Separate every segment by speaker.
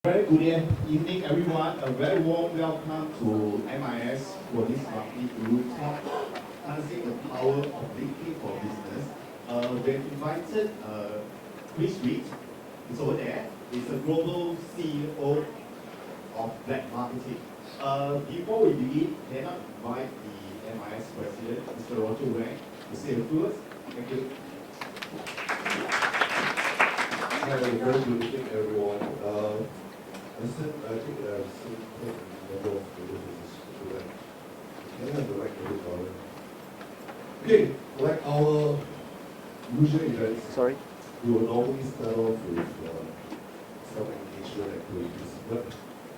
Speaker 1: Very good evening, everyone. A very warm welcome to MIS for this lovely rooftop, harnessing the power of linking for business. We've invited Chris Reed. He's over there. He's the global CEO of Black Marketing. Before we begin, can I invite the MIS president, Mr. Roger Wang, to say a few words? Thank you.
Speaker 2: Hi, very good evening, everyone. I think I've seen quite a number of videos today. Can I have the mic a bit louder? Okay, like our usual events, we will normally start off with some engagement activities. But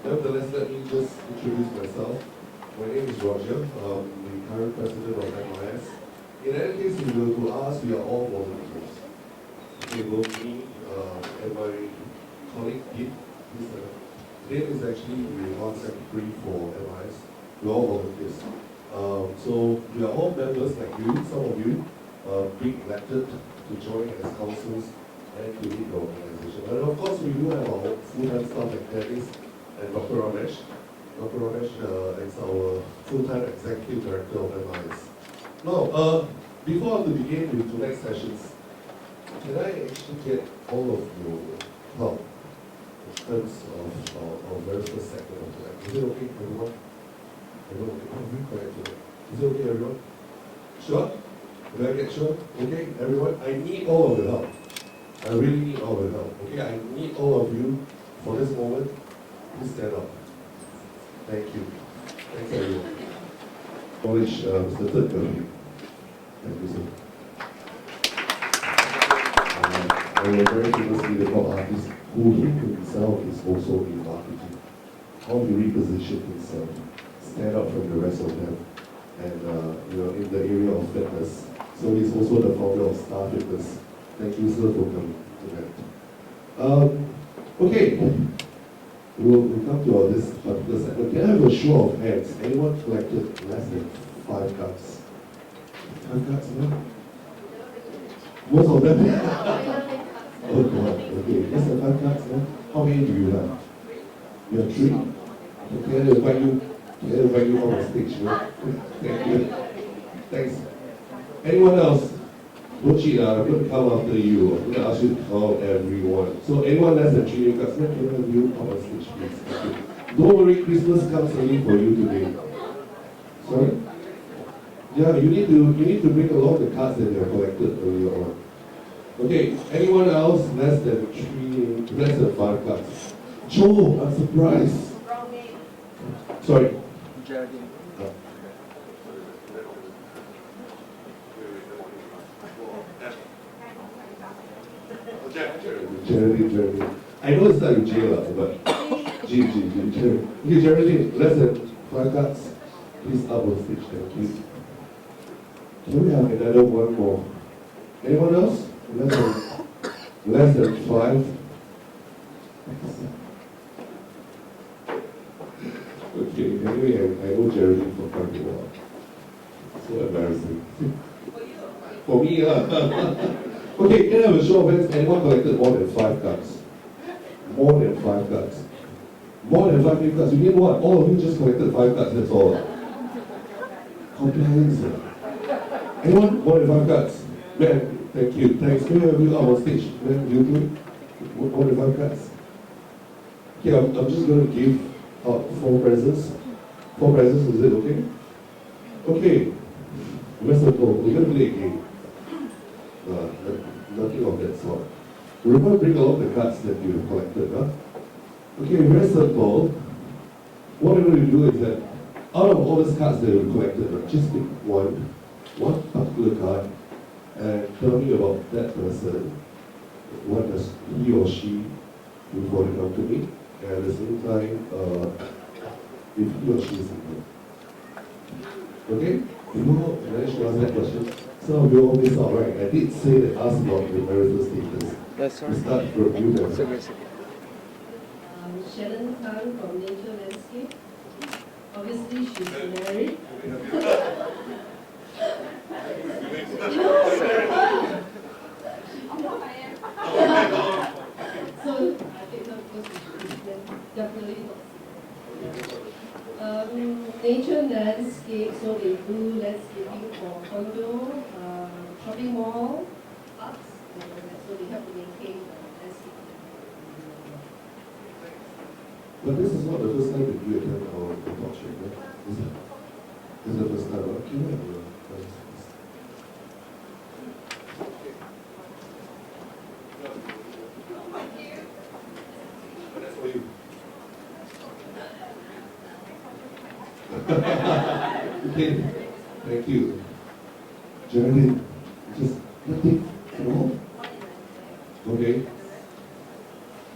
Speaker 2: nevertheless, let me just introduce myself. My name is Roger. I'm the current president of MIS. In any case, if you were to ask, we are all volunteers. Okay, both me and my colleague Deep, Deep is actually the on-secretary for MIS. We're all volunteers. So we are all members like you, some of you, being elected to join as councils and to lead the organization. And of course, we do have our full-time staff like Dennis and Dr. Ramesh. Dr. Ramesh is our full-time executive director of MIS. Now, before I begin with tonight's sessions, can I actually get all of your help in terms of our very first segment of tonight? Is it okay, everyone? Everyone, okay? I'm very quiet today. Is it okay, everyone? Sure? Will I get sure? Okay, everyone? I need all of your help. I really need all of your help. Okay, I need all of you for this moment. Please stand up. Thank you. Thanks, everyone. Acknowledge Mr. Ted Gurley. Thank you, sir. A very famous leadership artist who himself is also in marketing. How to reposition himself, stand out from the rest of them, and in the area of fitness. So he's also the founder of Star Fitness. Thank you, sir, for coming tonight. Okay, we'll come to this particular segment. Can I have a show of hands? Anyone collected less than 5 cards? 5 cards, no? Most of them? Oh God, okay. Less than 5 cards, no? How many do you have? You have 3? Okay, I'll invite you on the stage, no? Thank you. Thanks. Anyone else? Don't cheat, I'm going to come after you. I'm going to ask you to call everyone. So anyone less than 3 cards, can I have you on the stage, please? Thank you. Don't worry, Christmas comes early for you today. Sorry? Yeah, you need to bring along the cards that you have collected earlier on. Okay, anyone else less than 5 cards? Joe, I'm surprised.
Speaker 3: Wrong name.
Speaker 2: Sorry.
Speaker 4: Geraldine.
Speaker 2: Geraldine. I know it's like J, but G. Okay, Geraldine, less than 5 cards. Please up on stage, thank you. Can we have another one more? Anyone else? Less than 5? Okay, anyway, I know Geraldine for quite a while. So embarrassing. For me, Okay, can I have a show of hands? Anyone collected more than 5 cards? More than 5 cards. More than 5 cards. You mean what? All of you just collected 5 cards, that's all. Compliance. Anyone? More than 5 cards? Man, thank you. Thanks. Can we have you up on stage? Man, you do it? More than 5 cards? Okay, I'm just going to give out 4 presents. 4 presents, is it okay? Okay. Rest of all, we're going to play a game. Nothing of that sort. Remember, bring along the cards that you have collected, huh? Okay, very simple. What we're going to do is that out of all these cards that you collected, right, just pick one particular card and tell me about that person. What does he or she do before they come to me? And at the same time, if he or she is single. Okay? Before I managed to ask that question, some of you all missed out, right? I did say that ask about the marital status.
Speaker 4: That's right.
Speaker 2: We start from you then.
Speaker 3: Shannon Khan from Nature Landscape. Obviously, she's married. So I think not because she's nature landscape, so they do landscaping for condo, shopping mall, parks, and all that. So they help to maintain the landscape.
Speaker 2: But this is not the first time that you attend our talk show, right? Is it? This is the first time, right? Can you have your friends, please? That's for you. Okay, thank you. Geraldine, just nothing at all? Okay.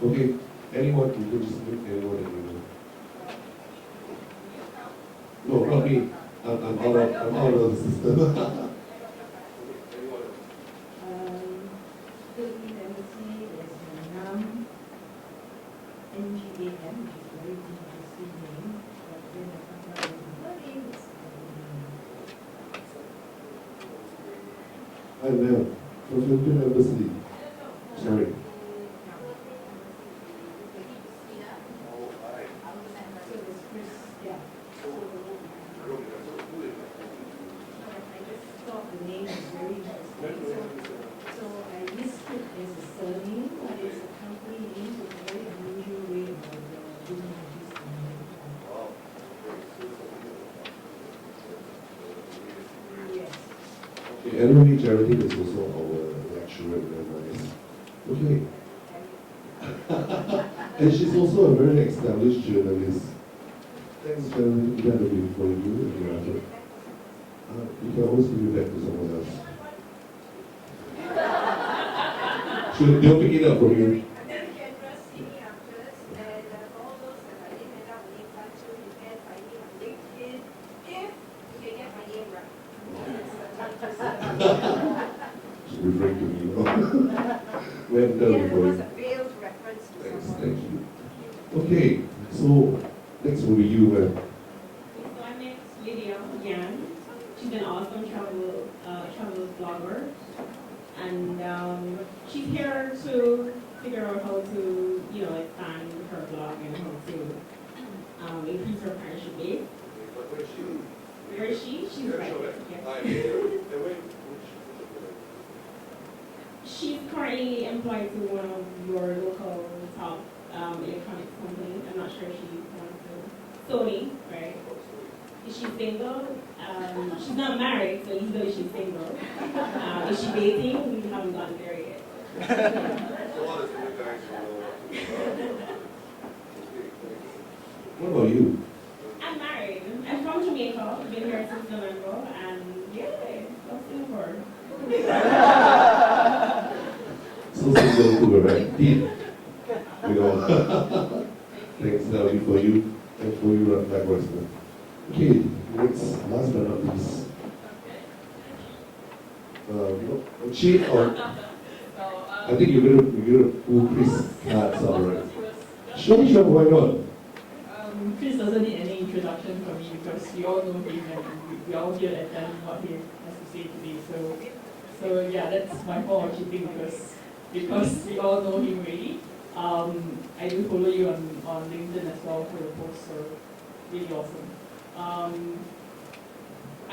Speaker 2: Okay, anyone, you can just pick anyone that you know. No, not me. I'm out of the system.
Speaker 3: Philippine Embassy, there's NAM, NGAM, which is a very interesting name, but then I can't remember what it is.
Speaker 2: Hi, ma'am. From Philippine Embassy. Sorry.
Speaker 3: So there's Chris, yeah. I just thought the name was very interesting. So I listed as a surname, but it's a company name, so it's a very unusual way of doing this. Yes.
Speaker 2: Okay, anyway, Geraldine is also our lecturer in MIS. Okay. And she's also a very established journalist. Thanks, Geraldine. That will be for you if you have it. You can always give it back to someone else. They'll pick it up from you.
Speaker 4: And then you can just see me afterwards, and all those that I didn't end up being touched with, you can find me on LinkedIn if you can get my name right.
Speaker 2: She's referring to me. We haven't done it
Speaker 4: Yeah, it
Speaker 2: for
Speaker 4: was
Speaker 2: you.
Speaker 4: a veiled reference to
Speaker 2: Thanks,
Speaker 4: someone.
Speaker 2: thank you. Okay, so next will be you, ma'am.
Speaker 5: So I met Lydia Yan. She's an awesome travel blogger, and she's here to figure out how to, expand her blog and how to increase her partnership base. Where is she? She's right. Yes. She's currently employed to one of your local top electronics companies. I'm not sure if she wants to. Sony, right? Is she single? She's not married, so you know she's single. Is she dating? We haven't gotten there yet.
Speaker 2: What about you?
Speaker 5: I'm married. I'm from Jamaica. I've been here since November, and yeah, I'm Singapore.
Speaker 2: So single too, right? Deep. You know. Thanks, Nelly, for you. And for you, likewise. Man. Okay, next, last but not least. She or I think you're gonna pull Chris cards out, right? Sure, why not?
Speaker 6: Chris doesn't need any introduction from me because we all know him and we all here attend what he has to say today. So yeah, that's my form of cheating because we all know him already. I do follow you on LinkedIn as well for your posts, so really awesome.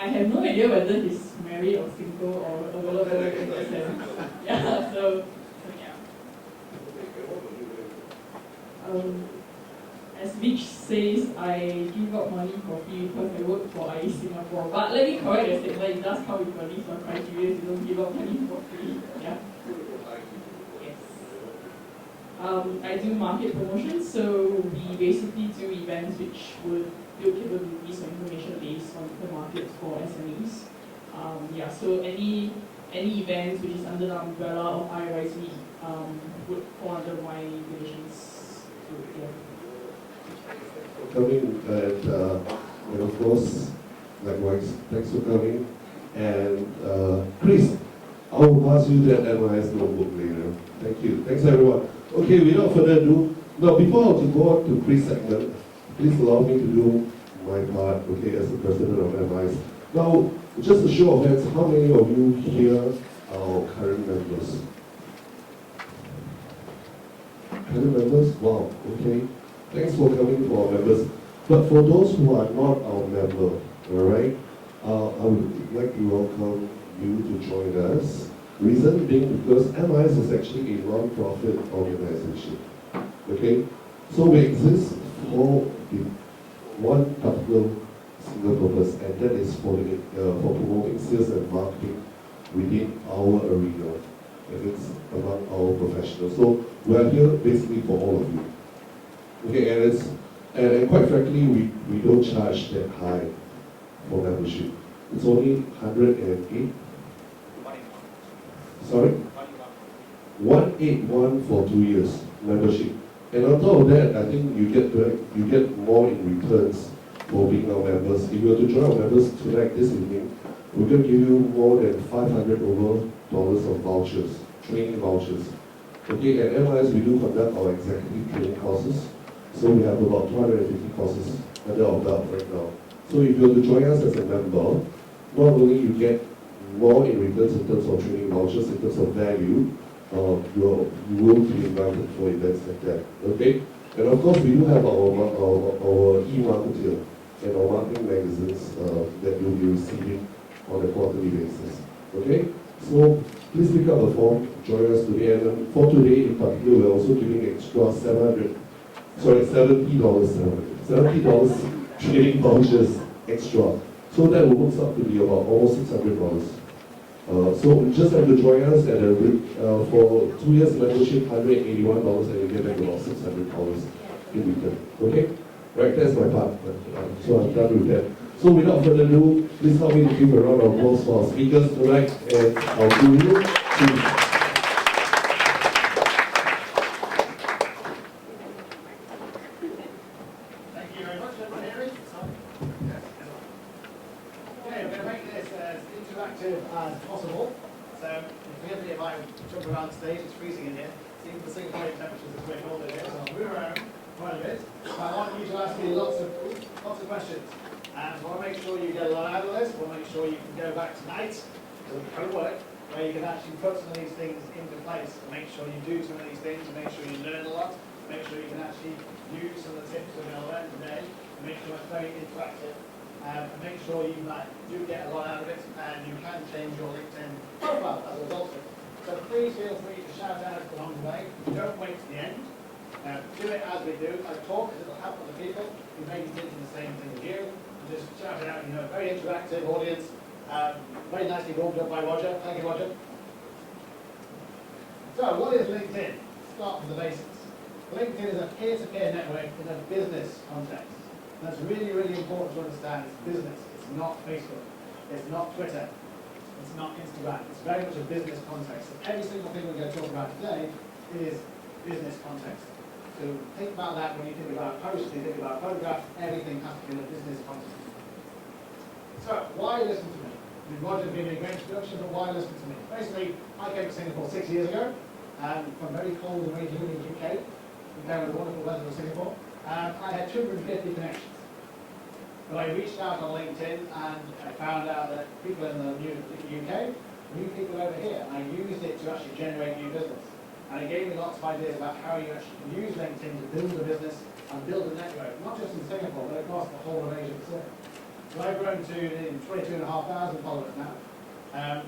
Speaker 6: I have no idea whether he's married or single or available in the sense. Yeah, so yeah. As Mitch says, I give out money for free because I work for IE Singapore. But let me correct the statement, it does come with a list of criteria, you don't give out money for free. Yeah. Yes. I do market promotions, so we basically do events which would build capabilities or information based on the markets for SMEs. Yeah, so any events which is under the umbrella of IRIC would fall under my relations. So, yeah.
Speaker 2: Coming and of course, likewise, thanks for coming. And Chris, I will pass you that MIS notebook later. Thank you. Thanks everyone. Okay, without further ado, now before I go on to Chris' segment, please allow me to do my part, okay, as the president of MIS. Now, just a show of hands, how many of you here are current members? Current members? Wow, okay. Thanks for coming to our members. But for those who are not our our member, all right? I would like to welcome you to join us. Reason being because MIS is actually a non-profit organization, okay? So we exist for one particular single purpose, and that is for promoting sales and marketing within our arena, and it's among our professionals. So we are here basically for all of you. Okay, and quite frankly, we don't charge that high for membership. It's only 108. Sorry? 181 for 2 years membership. And on top of that, I think you get more in returns for being our members. If you were to join our members tonight, this evening, we're going to give you more than $500 of vouchers, training vouchers. Okay, at MIS we do conduct our executive training courses. So we have about 250 courses under our belt right now. So if you were to join us as a member, not only you get more in returns in terms of training vouchers, in terms of value, you will be invited for events like that. Okay? And of course, we do have our e-marketer and our marketing magazines that you'll be receiving on a quarterly basis. Okay? So please pick up a form, join us today. And for today in particular, we're also giving extra $70 training vouchers extra. So that will work out to be about almost $600. So you just have to join us at for 2 years membership, $181, and you get back about $600 in return. Okay? Right, that's my part. So I'm done with that. So without further ado, please help me to give a round of applause for our speakers tonight and our guru.
Speaker 7: Thank you very much, everyone hearing? Okay, we're going to make this as interactive as possible. So, forgive me if I jump around stage, it's freezing in here. Even the Singapore temperatures are quite cold in here, so I'll move around quite a bit. But I want you to ask me lots of questions. And I want to make sure you get a lot out of this. I want to make sure you can go back tonight, because it's going to work, where you can actually put some of these things into place. Make sure you do some of these things, and make sure you learn a lot. Make sure you can actually use some of the tips we're going to learn today. And make sure it's very interactive. And make sure you do get a lot out of it, and you can change your LinkedIn profile as a result of it. So please feel free to shout out along the way. Don't wait to the end. Do it as we do. I talk, because it'll help other people who may be thinking the same thing as you. And just shout it out, very interactive audience. Very nicely warmed up by Roger. Thank you, Roger. So, what is LinkedIn? Start with the basics. LinkedIn is a peer-to-peer network in a business context. That's really, really important to understand. It's business. It's not Facebook. It's not Twitter. It's not Instagram. It's very much a business context. And every single thing we're going to talk about today is business context. So think about that when you think about posts, you think about photographs, everything has to be in a business context. So, why listen to me? Roger gave me a great introduction, but why listen to me? Basically, I came to Singapore 6 years ago, from very cold and very humid UK, compared with the wonderful weather of Singapore. I had 250 connections. But I reached out on LinkedIn and I found out that people in the UK knew people over here. And I used it to actually generate new business. And it gave me lots of ideas about how you actually can use LinkedIn to build a business and build a network, not just in Singapore, but across the whole of Asia Pacific. So I've grown to 22,500 followers now. I'm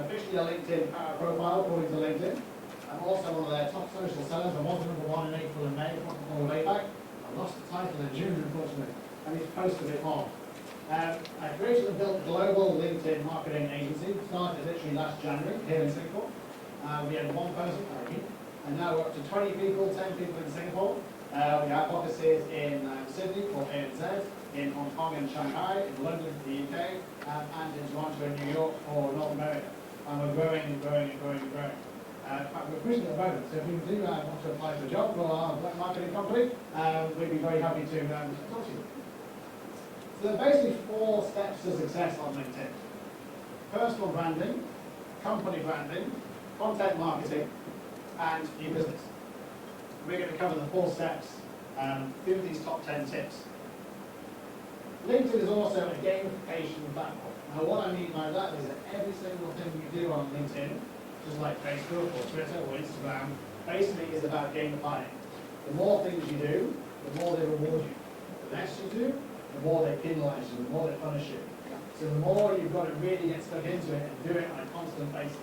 Speaker 7: officially a LinkedIn profile according to LinkedIn. I'm also one of their top social sellers. I was number 1 in April and May, all the way back. I lost the title in June, unfortunately. I need to post a bit more. I created and built a global LinkedIn marketing agency. Started literally last January here in Singapore. We had 1 person, and now we're up to 20 people, 10 people in Singapore. We have offices in Sydney for ANZ, in Hong Kong and Shanghai, in London for the UK, and in Toronto and New York for North America. And we're growing and growing and growing and growing. In fact, we're pushing at the moment, so if you do want to apply for a job for our black marketing company, we'd be very happy to talk to you. So there are basically 4 steps to success on LinkedIn. Personal branding, company branding, content marketing, and new business. We're going to cover the 4 steps through these top 10 tips. LinkedIn is also a gamification platform. Now what I mean by that is that every single thing you do on LinkedIn, just like Facebook or Twitter or Instagram, basically is about gamifying. The more things you do, the more they reward you. The less you do, the more they penalise you, the more they punish you. So the more you've got to really get stuck into it and do it on a constant basis.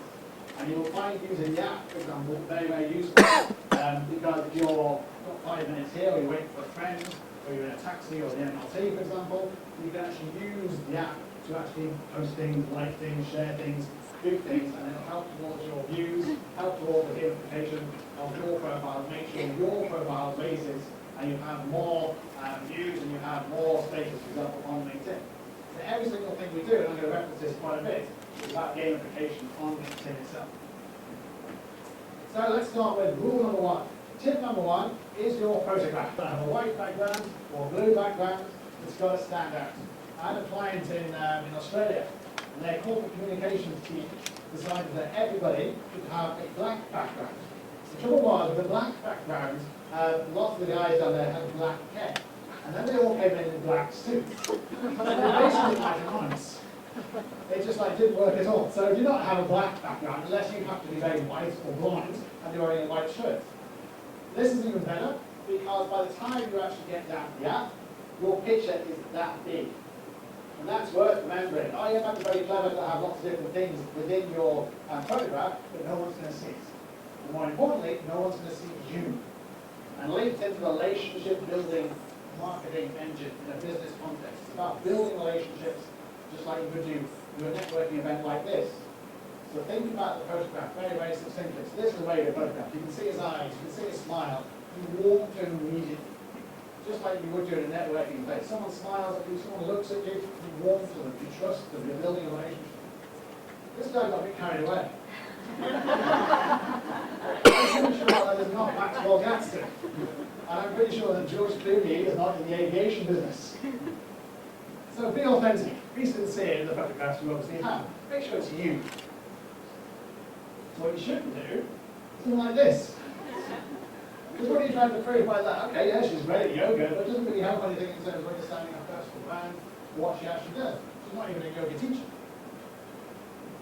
Speaker 7: And you will find using the app, for example, very, very useful. Because if you're got 5 minutes here, or you're waiting for a friend, or you're in a taxi or the MRT, for example, you can actually use the app to actually post things, like things, share things, do things, and it'll help towards your views, help towards the gamification of your profile, make sure your profile raises, and you have more views and you have more status, for example, on LinkedIn. So every single thing we do, and I'm going to reference this quite a bit, is about gamification on LinkedIn itself. So let's start with rule number 1. Tip number 1 is your photograph. I have a white background or blue background, it's got to stand out. I had a client in Australia, and their corporate communications team decided that everybody should have a black background. The trouble was, with the black background, lots of the guys down there had black hair. And then they all came in black suits. So they basically like anonymous. It just didn't work at all. So do not have a black background unless you have to be very white or blonde and you're wearing a white shirt. This is even better because by the time you actually get down to the app, your picture is that big. And that's worth remembering. Oh, you might be very clever to have lots of different things within your photograph, but no one's going to see it. And more importantly, no one's going to see you. And LinkedIn's a relationship building marketing engine in a business context. It's about building relationships just like you would do a networking event like this. So think about the photograph very, very succinctly. So this is the way the photograph. You can see his eyes, you can see his smile. You warm to him immediately. Just like you would do in a networking place. Someone smiles at you, someone looks at you, you warm to them, you trust them, you're building a relationship. This guy got a bit carried away. I'm pretty sure that is not Maxwell Gadsden. And I'm pretty sure that George Clooney is not in the aviation business. So be authentic, be sincere in the photographs you obviously have. Make sure it's you. So what you shouldn't do is something like this. Because what are you trying to prove by that? Okay, yeah, she's great at yoga, but it doesn't really help anything in terms of understanding her personal brand, what she actually does. She's not even a yoga teacher.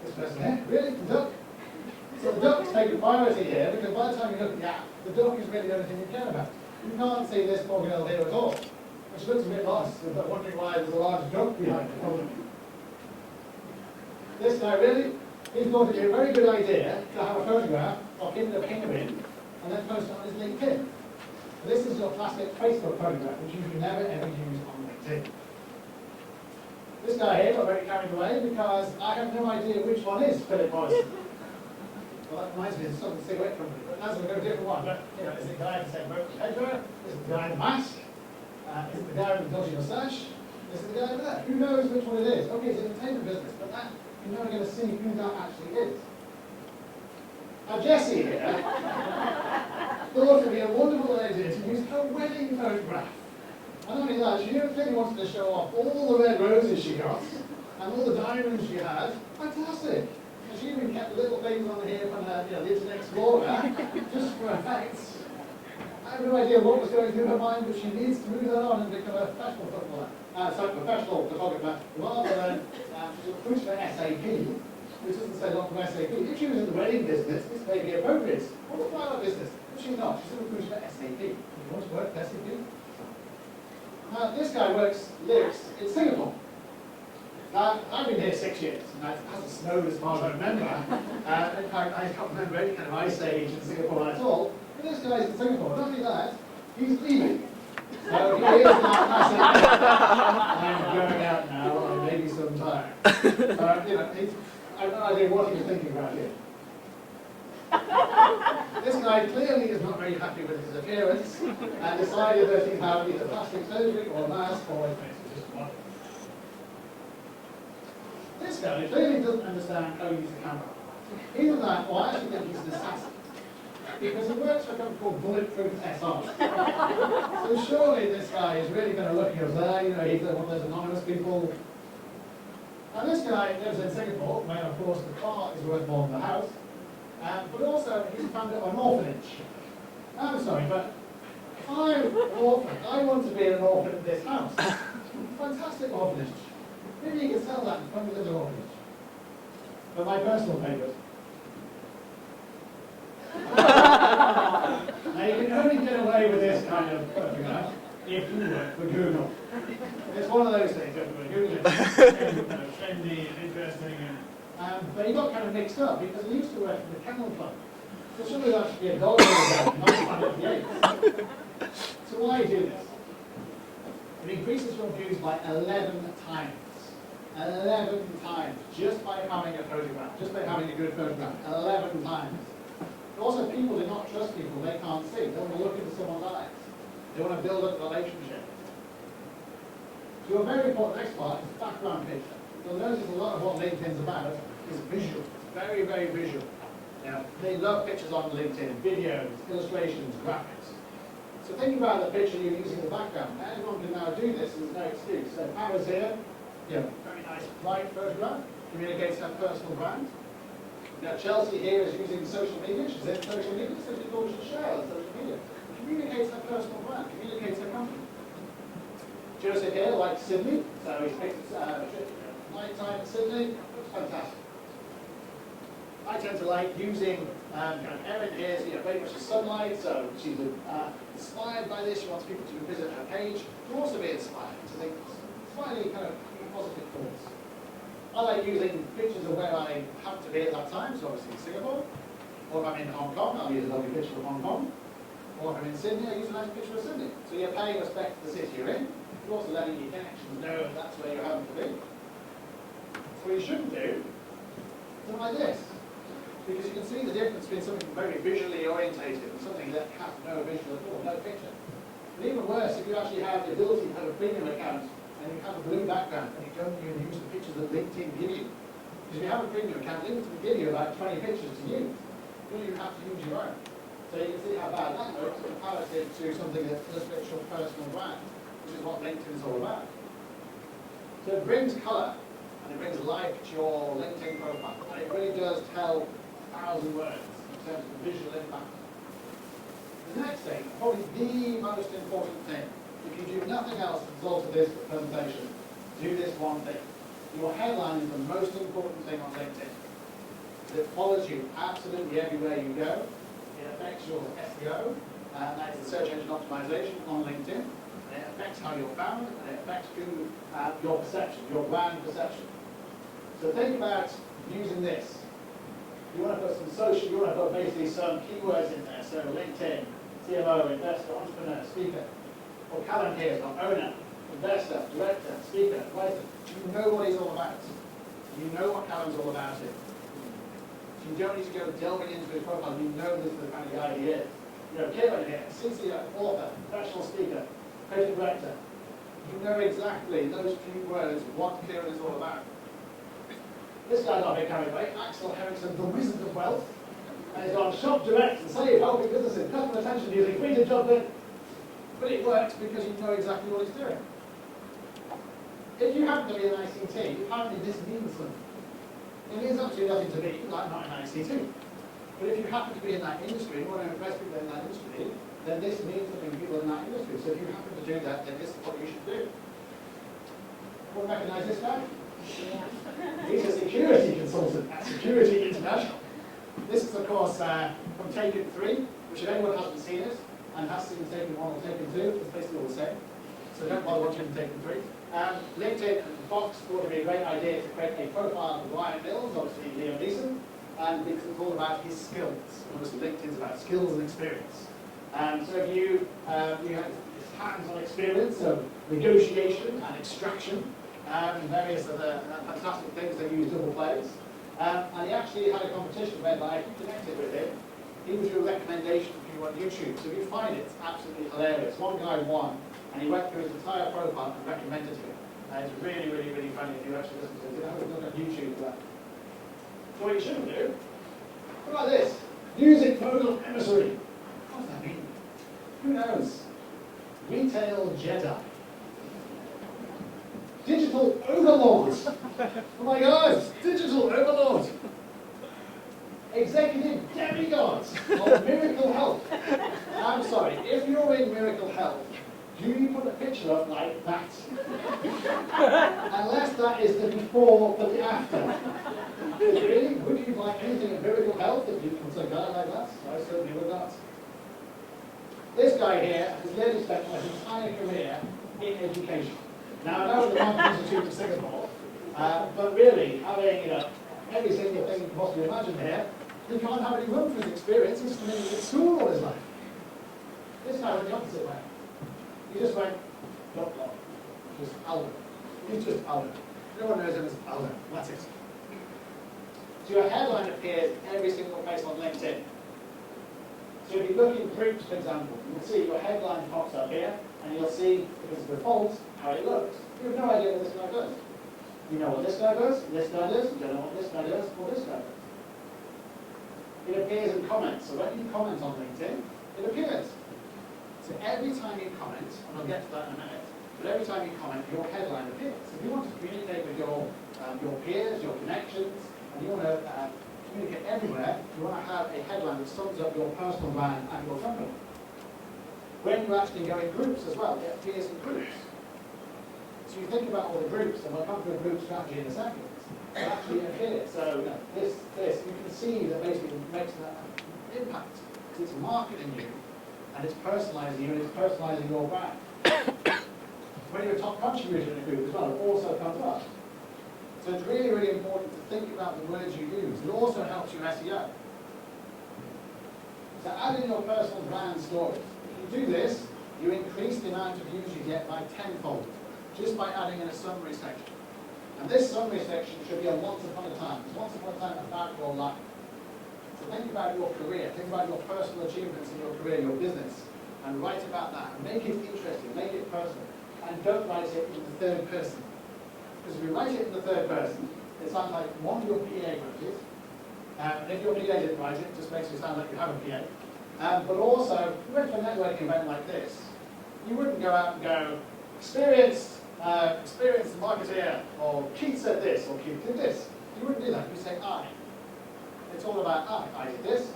Speaker 7: This person here, really? The duck? So the duck's taking priority here, because by the time you look at the app, the duck is really the only thing you care about. You can't see this organelle here at all, which looks a bit lost, but wondering why there's a large duck behind it. This guy really, he's thought it'd be a very good idea to have a photograph of him in a penguin and then post it on his LinkedIn. This is your classic Facebook photograph, which you should never ever use on LinkedIn. This guy here got very carried away because I have no idea which one is Philip Morrison. Well, that reminds me of some cigarette company, but that's a different one. But, is it the guy in the same headwear? Is it the guy in the mask? Is it the guy with the dodgy mustache? Is it the guy over there? Who knows which one it is? Okay, it's an entertainment business, but that, you're never going to see who that actually is. Now, Jessie here thought it would be a wonderful idea to use her wedding photograph. And not only that, she clearly wanted to show off all the red roses she got and all the diamonds she had. Fantastic. And she even kept little things on here from her, the Internet Explorer, just for effect. I have no idea what was going through her mind, but she needs to move that on and become a professional footballer. Professional photographer, rather than push for SAP, which doesn't say not from SAP. If she was in the wedding business, this may be appropriate. Or the flower business, but she's not. She's in the push for SAP. If you want to work for SAP. This guy lives in Singapore. Now, I've been here 6 years, and it hasn't snowed as far as I remember. In fact, I can't remember any kind of ice age in Singapore at all. But this guy's in Singapore. Not only that, he's leaving. So he is now passing. I'm going out now, or maybe some time. I have no idea what he was thinking about here. This guy clearly is not very happy with his appearance and decided that he'd have either plastic surgery or a mask or his face was just one. This guy clearly doesn't understand how to use the camera. Either that, or I actually think he's an assassin. Because he works for a company called Bulletproof SR. So surely this guy is really going to look at us, he's one of those anonymous people. Now this guy lives in Singapore, where of course the car is worth more than the house. But also, he's founded an orphanage. I'm sorry, but I'm an orphan. I want to be an orphan in this house. Fantastic orphanage. Maybe you can sell that and fund it as an orphanage. For my personal favourite. Now you can only get away with this kind of photograph if you work for Google. It's one of those things, everybody. Google is trendy and interesting, but he got kind of mixed up because he used to work for the Kennel Club. So somebody that should be a dog owner, not find the So why do this? It increases your views by 11 times. 11 times, just by having a photograph, just by having a good photograph. 11 times. Also, people do not trust people they can't see. They want to look into someone's eyes. They want to build up a relationship. So a very important next part is background picture. You'll notice a lot of what LinkedIn's about is visual. It's very, very visual. Now, they love pictures on LinkedIn, videos, illustrations, graphics. So think about the picture you're using in the background. Anyone can now do this, and there's no excuse. So Paris here, very nice bright photograph, communicates her personal brand. Now Chelsea here is using social media, she's in social media, so she calls she shares social media. Communicates her personal brand, communicates her company. Joseph here likes Sydney, so he's picked night time in Sydney, looks fantastic. I tend to like using Erin here's very much the sunlight, so she's inspired by this, she wants people to visit her page, to also be inspired, to think slightly kind of positive thoughts. I like using pictures of where I happen to be at that time, so obviously in Singapore, or if I'm in Hong Kong, I'll use a lovely picture of Hong Kong, or if I'm in Sydney, I'll use a nice picture of Sydney. So you're paying respect to the city you're in, you're also letting your connections know that that's where you happen to be. So what you shouldn't do, something like this. Because you can see the difference between something very visually orientated and something that has no visual at all, no picture. But even worse, if you actually have the ability to have a premium account and you have a blue background and you don't even use the pictures that LinkedIn give you. Because if you have a premium account, LinkedIn will give you about 20 pictures to use. You don't even have to use your own. So you can see how bad that looks comparative to something that illustrates your personal brand, which is what LinkedIn is all about. So it brings colour and it brings life to your LinkedIn profile. And it really does tell 1,000 words in terms of the visual impact. The next thing, probably the most important thing, if you do nothing else as a result of this presentation, do this one thing. Your headline is the most important thing on LinkedIn. It follows you absolutely everywhere you go. It affects your SEO, and that is the search engine optimization on LinkedIn. And it affects how you're found, and it affects your perception, your brand perception. So think about using this. You want to put some social, you want to put basically some keywords in there. So LinkedIn, CMO, investor, entrepreneur, speaker. Or Callum here is got owner, investor, director, speaker, writer. You know what he's all about. You know what Callum's all about here. You don't need to go delving into his profile. You know this is the kind of guy he is. Kevin here, CCO, author, professional speaker, creative director. You know exactly those few words what Kieran is all about. This guy's not big carried away. Axel Henriksen, the Wizard of Wealth. And he's on Shop Direct and Save, helping businesses, customer attention using free to job in. But it works because you know exactly what he's doing. If you happen to be an ICT, apparently this means something. It means absolutely nothing to me, like not an ICT. But if you happen to be in that industry, and want to impress people in that industry, then this means something to people in that industry. So if you happen to do that, then this is what you should do. Everyone recognize this guy? Yeah. He's a security consultant at Security International. This is, of course, from Taken 3, which if anyone hasn't seen it, and has seen Taken 1 or Taken 2, it's basically all the same. So don't bother watching Taken 3. LinkedIn and Fox thought it would be a great idea to create a profile of Ryan Mills, obviously Liam Neeson, and because it's all about his skills. Obviously LinkedIn's about skills and experience. So if you have hands-on experience of negotiation and extraction, various other fantastic things that use double plays. And he actually had a competition whereby if you connected with him, he would do a recommendation for you on YouTube. So if you find it, it's absolutely hilarious. One guy won, and he went through his entire profile and recommended to him. And it's really, really, really funny if you actually listen to it. You have a look at YouTube for that. So what you shouldn't do, what about this? Music modal emissary. What does that mean? Who knows? Retail Jedi. Digital overlords. Oh my God, digital overlords. Executive demigods of Miracle Health. I'm sorry, if you're in Miracle Health, do you put a picture up like that? Unless that is the before for the after. Really? Would you like anything in Miracle Health if you put a guy like that? I certainly would not. This guy here has literally spent his entire career in education. Now, I know the Marketing Institute of Singapore, but really, having every single thing you can possibly imagine here, he can't have any room for his experience. He's been in school all his life. This guy went the opposite way. He just went, dot, dot, just Aldo. He's just Aldo. No one knows him as Aldo. That's it. So your headline appears every single place on LinkedIn. So if you look in groups, for example, you'll see your headline pops up here, and you'll see, because of the default, how it looks. You have no idea what this guy does. You know what this guy does, you don't know what this guy does, or this guy does. It appears in comments. So when you comment on LinkedIn, it appears. So every time you comment, and I'll get to that in a minute, but every time you comment, your headline appears. If you want to communicate with your peers, your connections, and you want to communicate everywhere, you want to have a headline that sums up your personal brand and your company. When you actually go in groups as well, it appears in groups. So you think about all the groups, and we'll come to a group strategy in a second. It actually appears. So this, you can see that basically makes an impact. It's marketing you, and it's personalizing you, and it's personalizing your brand. When you're a top contributor in a group as well, it also comes up. So it's really, really important to think about the words you use. It also helps you SEO. So add in your personal brand stories. If you do this, you increase the amount of views you get by tenfold, just by adding in a summary section. And this summary section should be a once upon a time. It's once upon a time about your life. So think about your career, think about your personal achievements in your career, your business, and write about that. And make it interesting, make it personal. And don't write it in the third person. Because if you write it in the third person, it sounds like one of your PA wrote it. And if your PA didn't write it, it just makes you sound like you have a PA. But also, if you went to a networking event like this, you wouldn't go out and go, experienced marketeer, or Keith said this, or Keith did this. You wouldn't do that. You say I. It's all about I did this,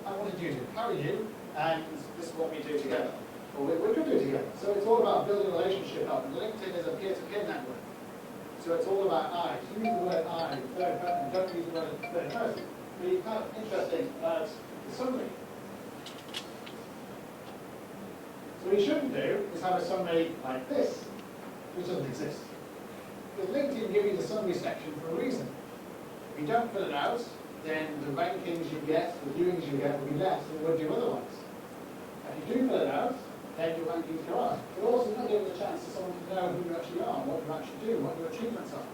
Speaker 7: I wanted you to. How are you? And this is what we do together. Or we could do together. So it's all about building a relationship up. And LinkedIn is a peer-to-peer network. So it's all about I. Use the word I, third person, don't use the word third person. But you kind of interesting about the summary. So what you shouldn't do is have a summary like this, which doesn't exist. Because LinkedIn give you the summary section for a reason. If you don't fill it out, then the rankings you get, the viewings you get will be less than would do otherwise. If you do fill it out, then your rankings go up. But also not giving a chance to someone to know who you actually are, what you actually do, what your achievements are.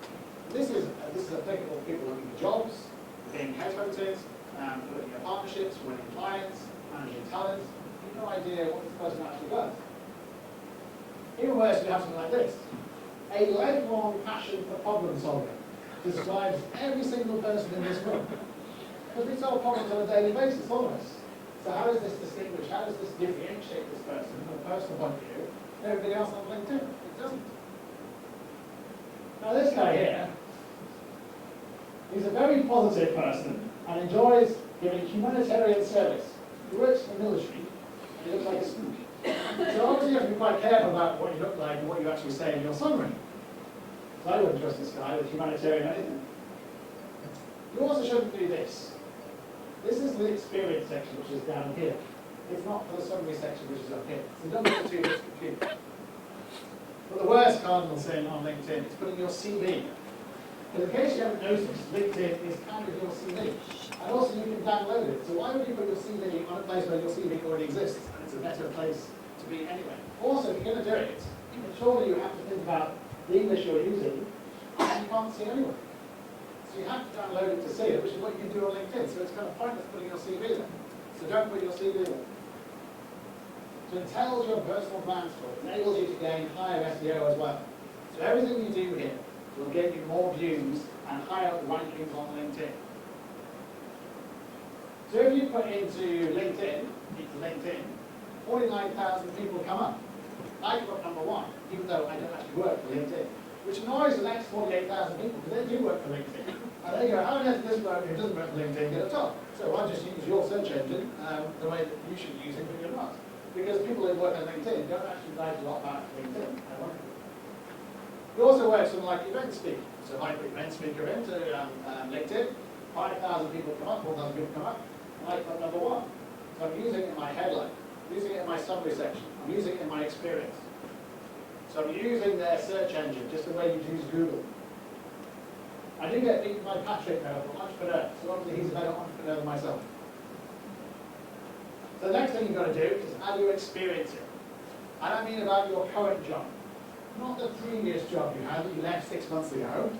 Speaker 7: This is applicable to people looking for jobs, being headhunters, looking at partnerships, winning clients, managing talent. You have no idea what this person actually does. Even worse, you have something like this. A lifelong passion for problem solving describes every single person in this room. Because we solve problems on a daily basis, all of us. So how does this distinguish, how does this differentiate this person from a personal point of view and everybody else on LinkedIn? It doesn't. Now this guy here, he's a very positive person and enjoys giving humanitarian service. He works for the military and he looks like a spook. So obviously you have to be quite careful about what you look like and what you actually say in your summary. So I wouldn't trust this guy with humanitarian anything. You also shouldn't do this. This is the experience section, which is down here. It's not for the summary section, which is up here. So don't get the two bits confused. But the worst cardinal sin on LinkedIn is putting your CV. Because in case you haven't noticed, LinkedIn is kind of your CV. And also you can download it. So why would you put your CV on a place where your CV already exists? And it's a better place to be anyway. Also, if you're going to do it, surely you have to think about the English you're using, and you can't see anyway. So you have to download it to see it, which is what you can do on LinkedIn. So it's kind of pointless putting your CV there. So don't put your CV there. So it tells your personal brand story. It enables you to gain higher SEO as well. So everything you do here will get you more views and higher rankings on LinkedIn. So if you put into LinkedIn, 49,000 people come up. I got number one, even though I don't actually work for LinkedIn. Which annoys the next 48,000 people, because they do work for LinkedIn. And they go, how does this work who doesn't work for LinkedIn get a top? So I just use your search engine the way that you should use it, but you're not. Because people who work on LinkedIn don't actually write a lot about LinkedIn. You also work something like event speaking. So if I put event speaker into LinkedIn, 5,000 people come up, 4,000 people come up, and I put number one. So I'm using it in my headline, using it in my summary section. I'm using it in my experience. So I'm using their search engine just the way you use Google. I do get beaten by Patrick now from Entrepreneur, so obviously he's a better entrepreneur than myself. So the next thing you've got to do is how do you experience it? I don't mean about your current job, not the previous job you had that you left 6 months ago.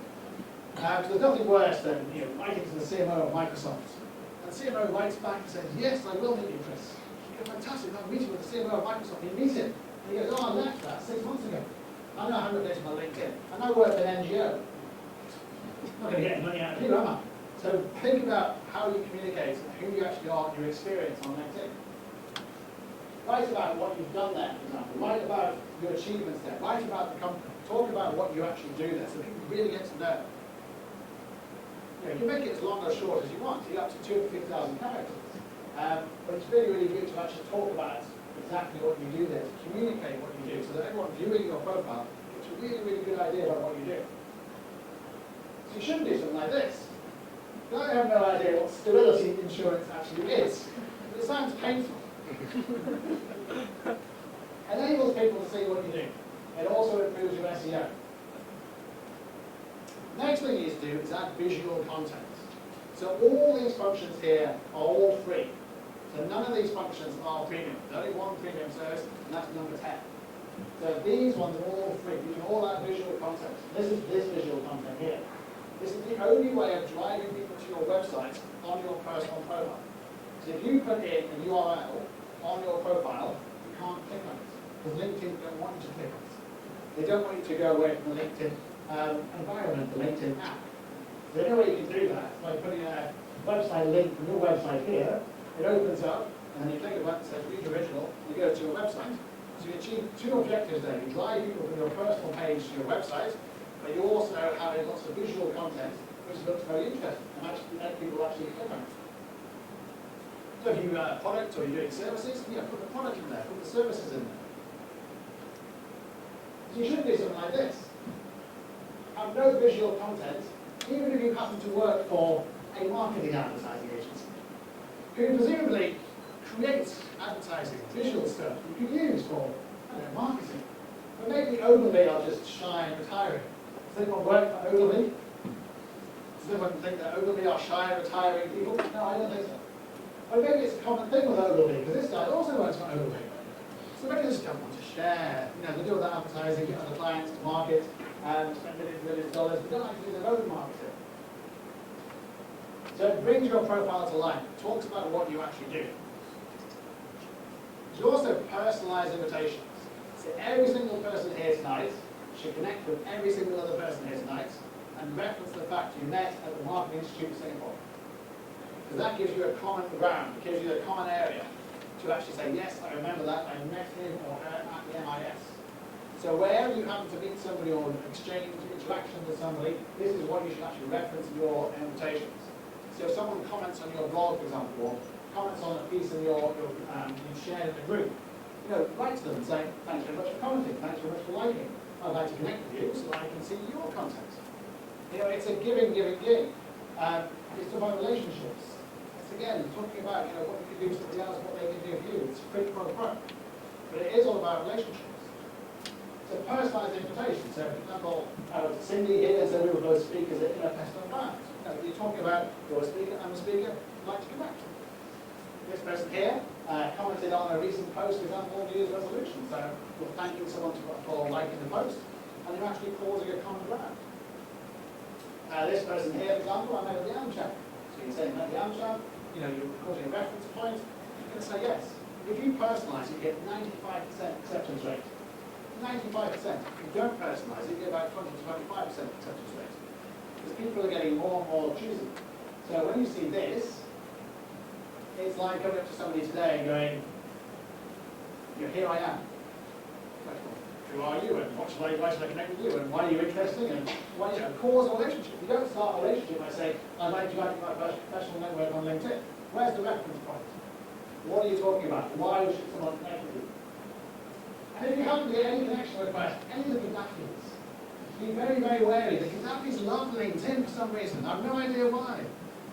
Speaker 7: Because there's nothing worse than writing to the CMO of Microsoft. And the CMO writes back and says, yes, I will meet you, Chris. You go, fantastic, I'm meeting with the CMO of Microsoft. You meet him. And he goes, oh, I left that 6 months ago. I know I haven't updated my LinkedIn. And I work at an NGO. I'm not going to get any money out of you, am I? So think about how you communicate and who you actually are and your experience on LinkedIn. Write about what you've done there, for example. Write about your achievements there. Write about the company. Talk about what you actually do there so people really get to know. You can make it as long or short as you want. You're up to 250,000 characters. But it's really, really good to actually talk about exactly what you do there, to communicate what you do, so that everyone viewing your profile gets a really, really good idea about what you do. So you shouldn't do something like this. I have no idea what stability insurance actually is. But it sounds painful. Enables people to see what you do. It also improves your SEO. Next thing you need to do is add visual content. So all these functions here are all free. So none of these functions are premium. There's only one premium service, and that's number 10. So these ones are all free. You can all add visual content. This is this visual content here. This is the only way of driving people to your website on your personal profile. So if you put in an URL on your profile, you can't click on it. Because LinkedIn don't want you to click on it. They don't want you to go away from the LinkedIn environment, the LinkedIn app. The only way you can do that is by putting a website link from your website here. It opens up, and then you click a button that says Read Original, and you go to your website. So you achieve two objectives there. You drive people from your personal page to your website, but you also have lots of visual content, which looks very interesting, and actually make people actually click on it. So if you product or you're doing services, put the product in there, put the services in there. So you should do something like this. Have no visual content, even if you happen to work for a marketing advertising agency, who presumably creates advertising, visual stuff you can use for, marketing. But maybe Ogilvy are just shy and retiring. Does anyone work for Ogilvy? Does anyone think that Ogilvy are shy and retiring people? No, I don't think so. Or maybe it's a common thing with Ogilvy, because this guy also works for Ogilvy. So maybe they just don't want to share. They do all that advertising, get other clients to market, and spend millions of dollars, but don't like to do their own marketing. So it brings your profile to life. It talks about what you actually do. You also personalize invitations. So every single person here tonight should connect with every single other person here tonight and reference the fact you met at the Marketing Institute of Singapore. Because that gives you a common ground, it gives you a common area to actually say, yes, I remember that, I met him or her at the MIS. So wherever you happen to meet somebody or exchange interaction with somebody, this is what you should actually reference in your invitations. So if someone comments on your blog, for example, or comments on a piece in you shared in a group, write to them and say, thanks very much for commenting, thanks very much for liking. I'd like to connect with you so that I can see your content. It's a giving. It's about relationships. It's again talking about what you can do for somebody else, what they can do for you. It's quid pro quo. But it is all about relationships. So personalised invitation. So for example, Cindy here said we were both speakers at Pesto Brands. You're talking about you're a speaker, I'm a speaker, I'd like to connect. This person here commented on a recent post, for example, New Year's resolution. So you're thanking someone for liking the post, and you're actually causing a common ground. This person here, for example, I met at the AmCham. So you're saying at the AmCham, you're causing a reference point, you're going to say yes. If you personalise, you get 95% acceptance rate. 95%. If you don't personalise, you get about 20 to 25% acceptance rate. Because people are getting more and more choosy. So when you see this, it's like coming up to somebody today and going, here I am. Who are you, and why should I connect with you, and why are you interesting, and why, cause a relationship. You don't start a relationship by saying, I'd like to add my professional network on LinkedIn. Where's the reference point? What are you talking about? Why should someone connect with you? And if you happen to get any connection request, any of the Gaddafis, be very, very wary. The Gaddafis love LinkedIn for some reason. I have no idea why.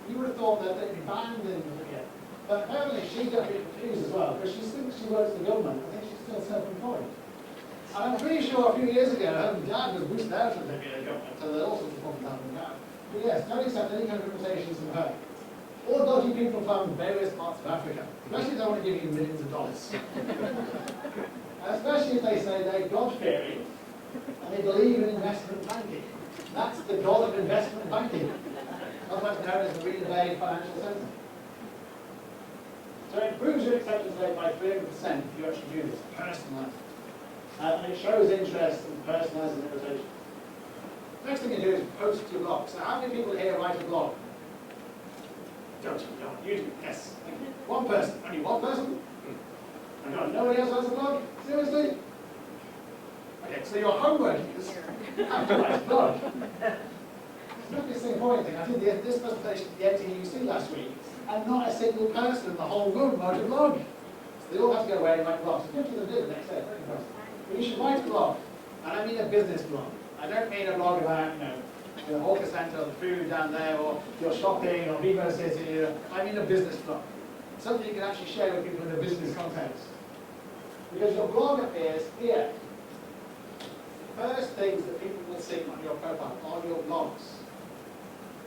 Speaker 7: You would have thought that they'd be banned in But apparently she got a bit confused as well, because she thinks she works for the government. I think she's still self-employed. And I'm pretty sure a few years ago, her dad was boosted out of the government, so there are all sorts of problems happening now. But yes, don't accept any kind of invitations from her. Or dodgy people from various parts of Africa, especially if they want to give you millions of dollars. And especially if they say they're God-fearing and they believe in investment banking. That's the God of investment banking, otherwise known as the Marina Bay Financial Centre. So it improves your acceptance rate by 300% if you actually do this, personalise. And it shows interest and personalises an invitation. Next thing you do is post to your blog. So how many people here write a blog? Don't you do? Yes. Thank you. One person. Only one person? And nobody else has a blog? Seriously? Okay, so your homework is have to write a blog. It's not this Singaporean thing. I did this presentation at the NTUC last week, and not a single person in the whole room wrote a blog. So they all have to go away and write blogs. 50 of them did the next day. Very impressive. But you should write a blog. And I mean a business blog. I don't mean a blog about, the hawker centre, or the food down there, or your shopping, or Vivo City. I mean a business blog. Something you can actually share with people in a business context. Because your blog appears here. First things that people will see on your profile are your blogs.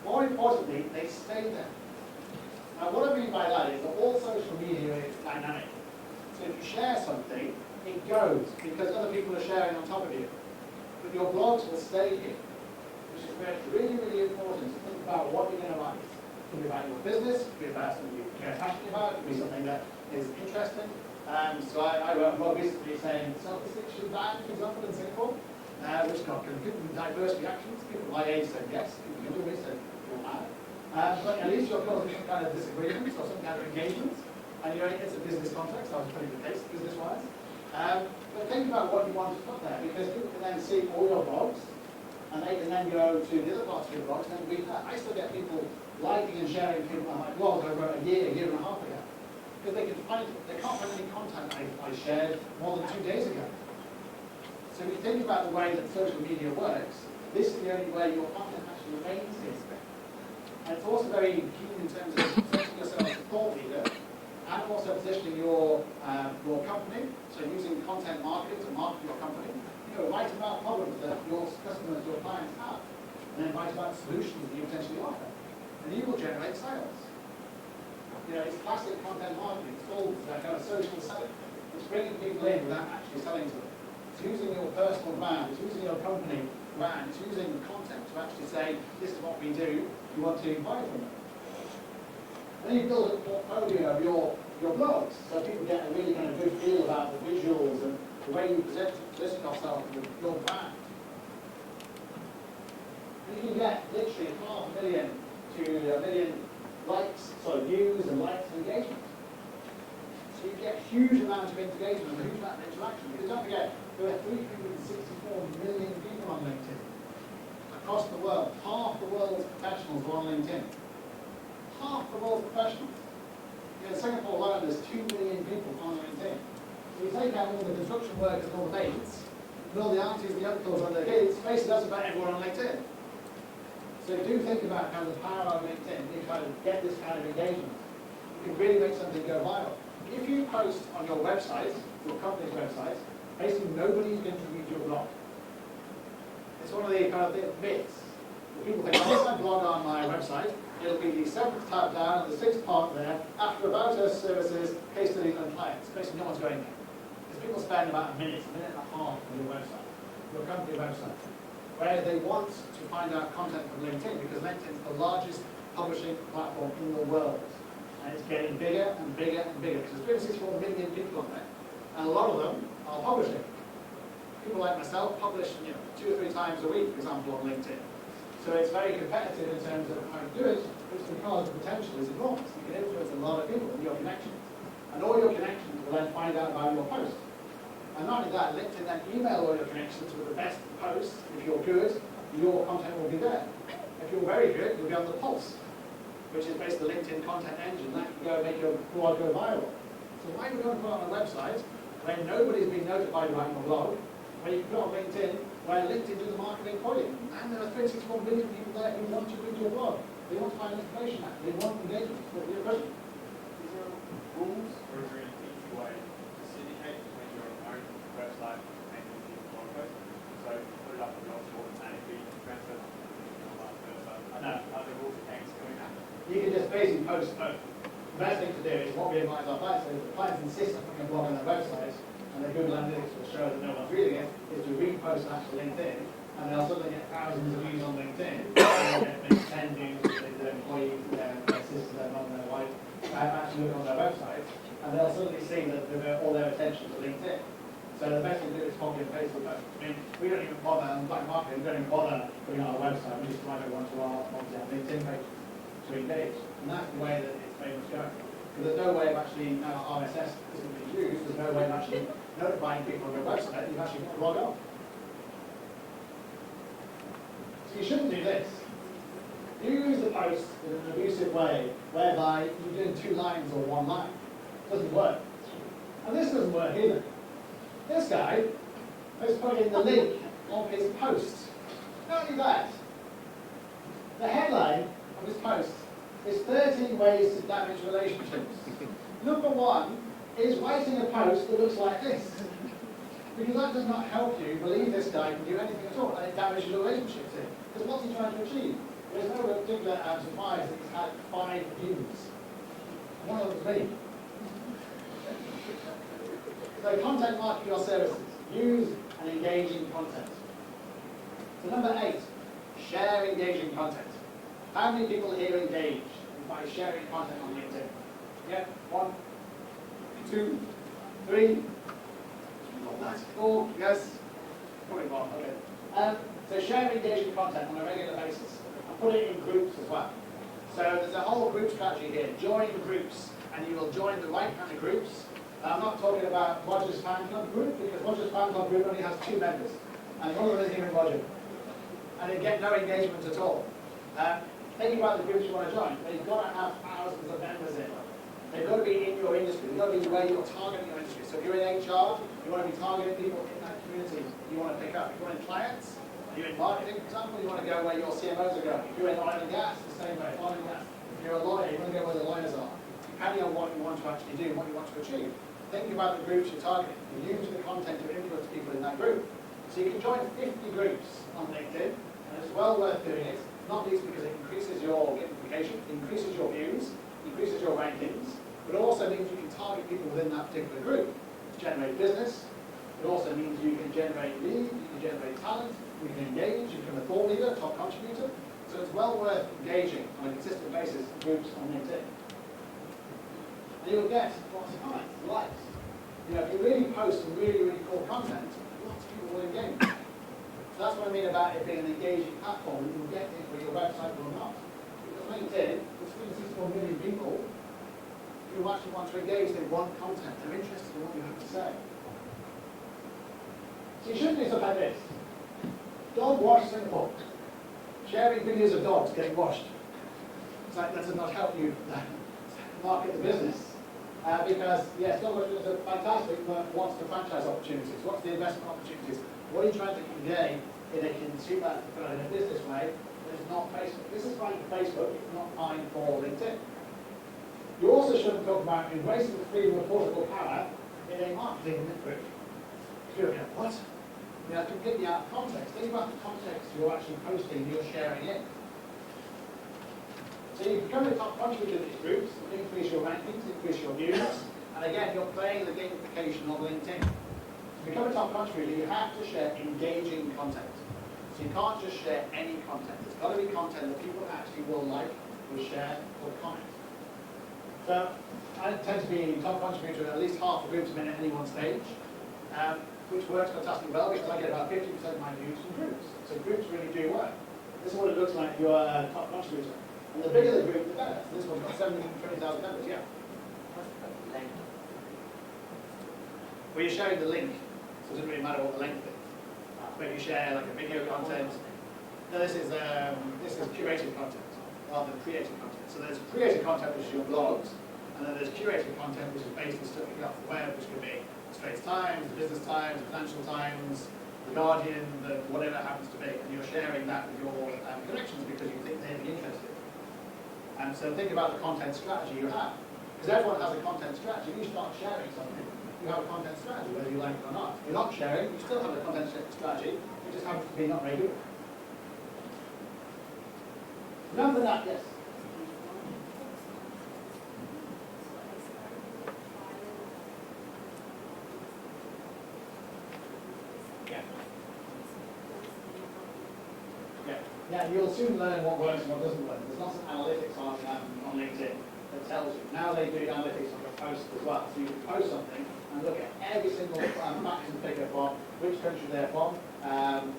Speaker 7: More importantly, they stay there. Now what I mean by that is that all social media is dynamic. So if you share something, it goes because other people are sharing on top of you. But your blogs will stay here, which is where it's really, really important to think about what you're going to write. It could be about your business, it could be about something you're passionate about, it could be something that is interesting. So I wrote a blog recently saying self-restriction ban, for example, in Singapore, which got diverse reactions. People my age said yes, people younger than me said you're mad. But at least you're causing some kind of disagreements or some kind of engagements. And it's a business context, I was putting the case business-wise. But think about what you want to put there, because people can then see all your blogs, and they can then go to the other parts of your blogs and then read that. I still get people liking and sharing people on my blog that I wrote a year and a half ago. Because they can't find any content I shared more than 2 days ago. So if you think about the way that social media works, this is the only way your content actually remains here. And it's also very keen in terms of positioning yourself as a thought leader, and also positioning your company, so using content marketing to market your company. Write about problems that your customers, your clients have, and then write about solutions that you potentially offer. And you will generate sales. It's classic content marketing. It's all that kind of social selling. It's bringing people in without actually selling to them. It's using your personal brand. It's using your company brand. It's using content to actually say, this is what we do. You want to buy from them. Then you build a portfolio of your blogs, so people get a really kind of good feel about the visuals and the way you present yourself and your brand. And you can get literally 500,000 to 1 million views and likes and engagement. So you get a huge amount of engagement, a huge amount of interaction. Because don't forget, there are 364 million people on LinkedIn across the world. Half the world's professionals are on LinkedIn. Half the world's professionals. In Singapore alone, there's 2 million people on LinkedIn. So you take out all the construction workers and all the mates, and all the aunties and the uncles and the kids, basically that's about everyone on LinkedIn. So do think about kind of the power of LinkedIn. You kind of get this kind of engagement. You can really make something go viral. If you post on your website, your company's website, basically nobody's going to read your blog. It's one of the kind of myths. People think, oh, if I blog on my website, it'll be the 7th tab down and the 6th part there, after about us, services, case studies and clients. Basically no one's going there. Because people spend about a minute and a half on your website, your company website, where they want to find out content from LinkedIn, because LinkedIn is the largest publishing platform in the world. And it's getting bigger and bigger and bigger, because there's 364 million people on there, and a lot of them are publishing. People like myself publish 2 or 3 times a week, for example, on LinkedIn. So it's very competitive in terms of how to do it, but it's because the potential is enormous. You can influence a lot of people with your connections. And all your connections will then find out about your post. And not only that, LinkedIn then email all your connections with the best posts. If you're good, your content will be there. If you're very good, you'll be on the Pulse, which is basically the LinkedIn content engine. That can go make your blog go viral. So why are we going to put it on a website when nobody's been notified about your blog, where you put it on LinkedIn, where LinkedIn do the marketing for you? And there are 364 million people there who want to read your blog. They want to find information out. They want engagement. What your question?
Speaker 4: So
Speaker 8: or is there an easy way to syndicate between your own website and your blog post? So put it up on your short and it be transfer or vice versa. Are there rules against doing that?
Speaker 7: You can just basically post both. The best thing to do is what we advise our clients, so if the clients insist on putting a blog on their website, and the Google Analytics will show that no one's reading it, is to repost that to LinkedIn, and they'll suddenly get thousands of views on LinkedIn, and they'll get maybe 10 views with their employees, their sister, their mum, their wife, actually look on their website, and they'll suddenly see that all their attention to LinkedIn. So the best thing to do is copy and paste the post. I mean, we don't even bother, on black marketing, we don't even bother putting it on our website, we just drive everyone to our LinkedIn page to engage. And that's the way that it's very much going. Because there's no way of actually, now RSS isn't being used, there's no way of actually notifying people on your website that you've actually got to log on. So you shouldn't do this. You use the post in an abusive way, whereby you're doing 2 lines or 1 line. It doesn't work. And this doesn't work either. This guy has put in the link of his post. Not only that, the headline of his post is 13 ways to damage relationships. Number 1 is writing a post that looks like this. Because that does not help you believe this guy can do anything at all, and it damages your relationships here. Because what's he trying to achieve? There's no particular surprise that he's had 5 views. One of them was me. So content marketing your services. Use and engaging content. So number 8, share engaging content. How many people here engage by sharing content on LinkedIn? Yeah, 1, 2, 3, 4, yes? Probably more, okay. So share engaging content on a regular basis. And put it in groups as well. So there's a whole group strategy here. Join groups, and you will join the right kind of groups. I'm not talking about Roger's Fan Club group, because Roger's Fan Club group only has 2 members. And one of them isn't even Roger. And they get no engagement at all. Think about the groups you want to join. They've got to have thousands of members in. They've got to be in your industry. They've got to be where you're targeting your industry. So if you're in HR, you want to be targeting people in that community you want to pick up. If you're in clients, you're in marketing, for example, you want to go where your CMOs are going. If you're in oil and gas, the same way, oil and gas. If you're a lawyer, you want to go where the lawyers are. Depending on what you want to actually do, what you want to achieve. Think about the groups you're targeting. You use the content to influence people in that group. So you can join 50 groups on LinkedIn, and it's well worth doing it, not least because it increases your gamification, increases your views, increases your rankings, but it also means you can target people within that particular group to generate business. It also means you can generate leads, you can generate talent, you can engage, you can become a thought leader, top contributor. So it's well worth engaging on a consistent basis in groups on LinkedIn. And you'll get lots of comments, likes. You know, if you really post some really, really cool content, lots of people will engage. So that's what I mean about it being an engaging platform. You will get it for your website or not. Because LinkedIn, with 364 million people, you actually want to engage, they want content, they're interested in what you have to say. So you shouldn't do stuff like this. Dog wash Singapore. Sharing videos of dogs getting washed. It's like that does not help you market the business. Because, yes, dog washing is fantastic, but what's the franchise opportunities? What's the investment opportunities? What are you trying to convey in a consumer, in a business way that is not Facebook? This is fine for Facebook, it's not fine for LinkedIn. You also shouldn't talk about embracing the freedom of portable power in a marketing group. You're going, what? You know, completely out of context. Think about the context you're actually posting, you're sharing in. So you become a top contributor to these groups, increase your rankings, increase your views, and again, you're playing the gamification of LinkedIn. To become a top contributor, you have to share engaging content. So you can't just share any content. It's got to be content that people actually will like, will share, will comment. So I tend to be top contributor in at least half the groups in any one stage, which works fantastically well because I get about 50% of my views from groups. So groups really do work. This is what it looks like if you're a top contributor. And the bigger the group, the better. So this one's got 720,000 members, yeah. Well, you're sharing the link, so it doesn't really matter what the length is. But you share like a video content. No, this is curated content rather than creative content. So there's creative content, which is your blogs, and then there's curated content, which is based on stuff you get off the web, which could be the Straits Times, the Business Times, the Financial Times, the Guardian, whatever it happens to be, and you're sharing that with your connections because you think they'd be interested. And so think about the content strategy you have. Because everyone has a content strategy. If you start sharing something, you have a content strategy, whether you like it or not. If you're not sharing, you still have a content strategy. It just happens to be not very good. Remember that, yes. Yeah, you'll soon learn what works and what doesn't work. There's lots of analytics on LinkedIn that tells you. Now they do analytics on your post as well. So you can post something and look at every single fact and figure from which country they're from,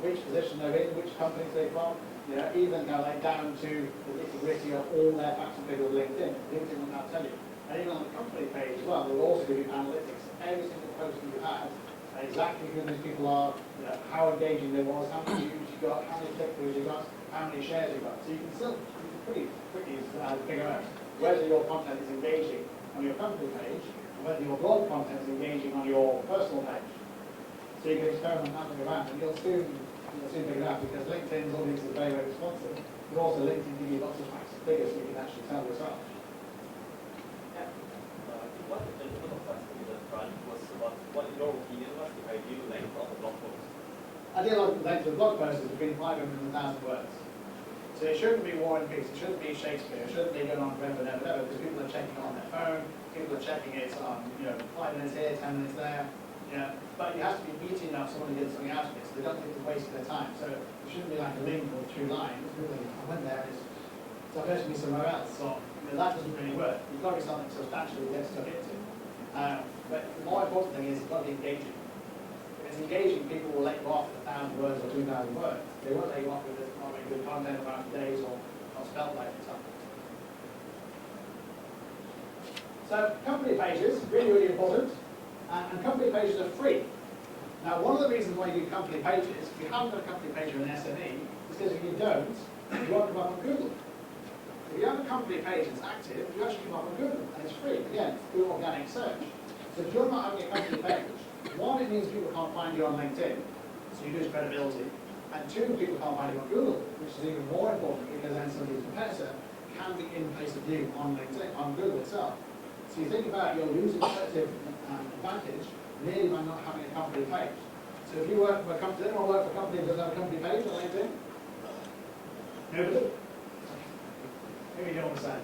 Speaker 7: which position they're in, which companies they're from, you know, even go like down to the nitty-gritty of all their facts and figures on LinkedIn. LinkedIn will now tell you. And even on the company page as well, they'll also give you analytics. Every single post you have, exactly who these people are, you know, how engaging they was, how many views you got, how many click-throughs you got, how many shares you got. So you can still pretty quickly figure out whether your content is engaging on your company page or whether your blog content is engaging on your personal page. So you can experiment that way around, and you'll soon figure it out, because LinkedIn's audience is very, very responsive, but also LinkedIn gives you lots of facts and figures so you can actually tell yourself.
Speaker 9: What the element of fasting in the front was about, what in your opinion was the ideal length of a blog post?
Speaker 7: Ideal length of a blog post is between 500 and 1,000 words. So it shouldn't be War and Peace, it shouldn't be Shakespeare, it shouldn't be going on forever, never, never, because people are checking it on their phone, people are checking it on, 5 minutes here, 10 minutes there, but it has to be meaty enough so someone gets something out of it, so they don't think it's wasting their time. So it shouldn't be like a link or 2 lines. People think, I went there, it's supposed to be somewhere else, so that doesn't really work. You've got to be something substantial to get stuck into. But the more important thing is it's got to be engaging. If it's engaging, people will let you off with 1,000 words or 2,000 words. They won't let you off with this not very good content about days or not spelled right or something. So company pages, really, really important. And company pages are free. Now, one of the reasons why you do company pages, if you haven't got a company page or an SME, is because if you don't, you won't come up on Google. If you have a company page that's active, you actually come up on Google, and it's free. Again, through organic search. So if you're not having a company page, one, it means people can't find you on LinkedIn, so you lose credibility. And two, people can't find you on Google, which is even more important, because then somebody's competitor can be in place of you on LinkedIn, on Google itself. So you think about your losing competitive advantage merely by not having a company page. So if you work for a company, does anyone work for a company that doesn't have a company page on LinkedIn? Nobody? Maybe you don't understand.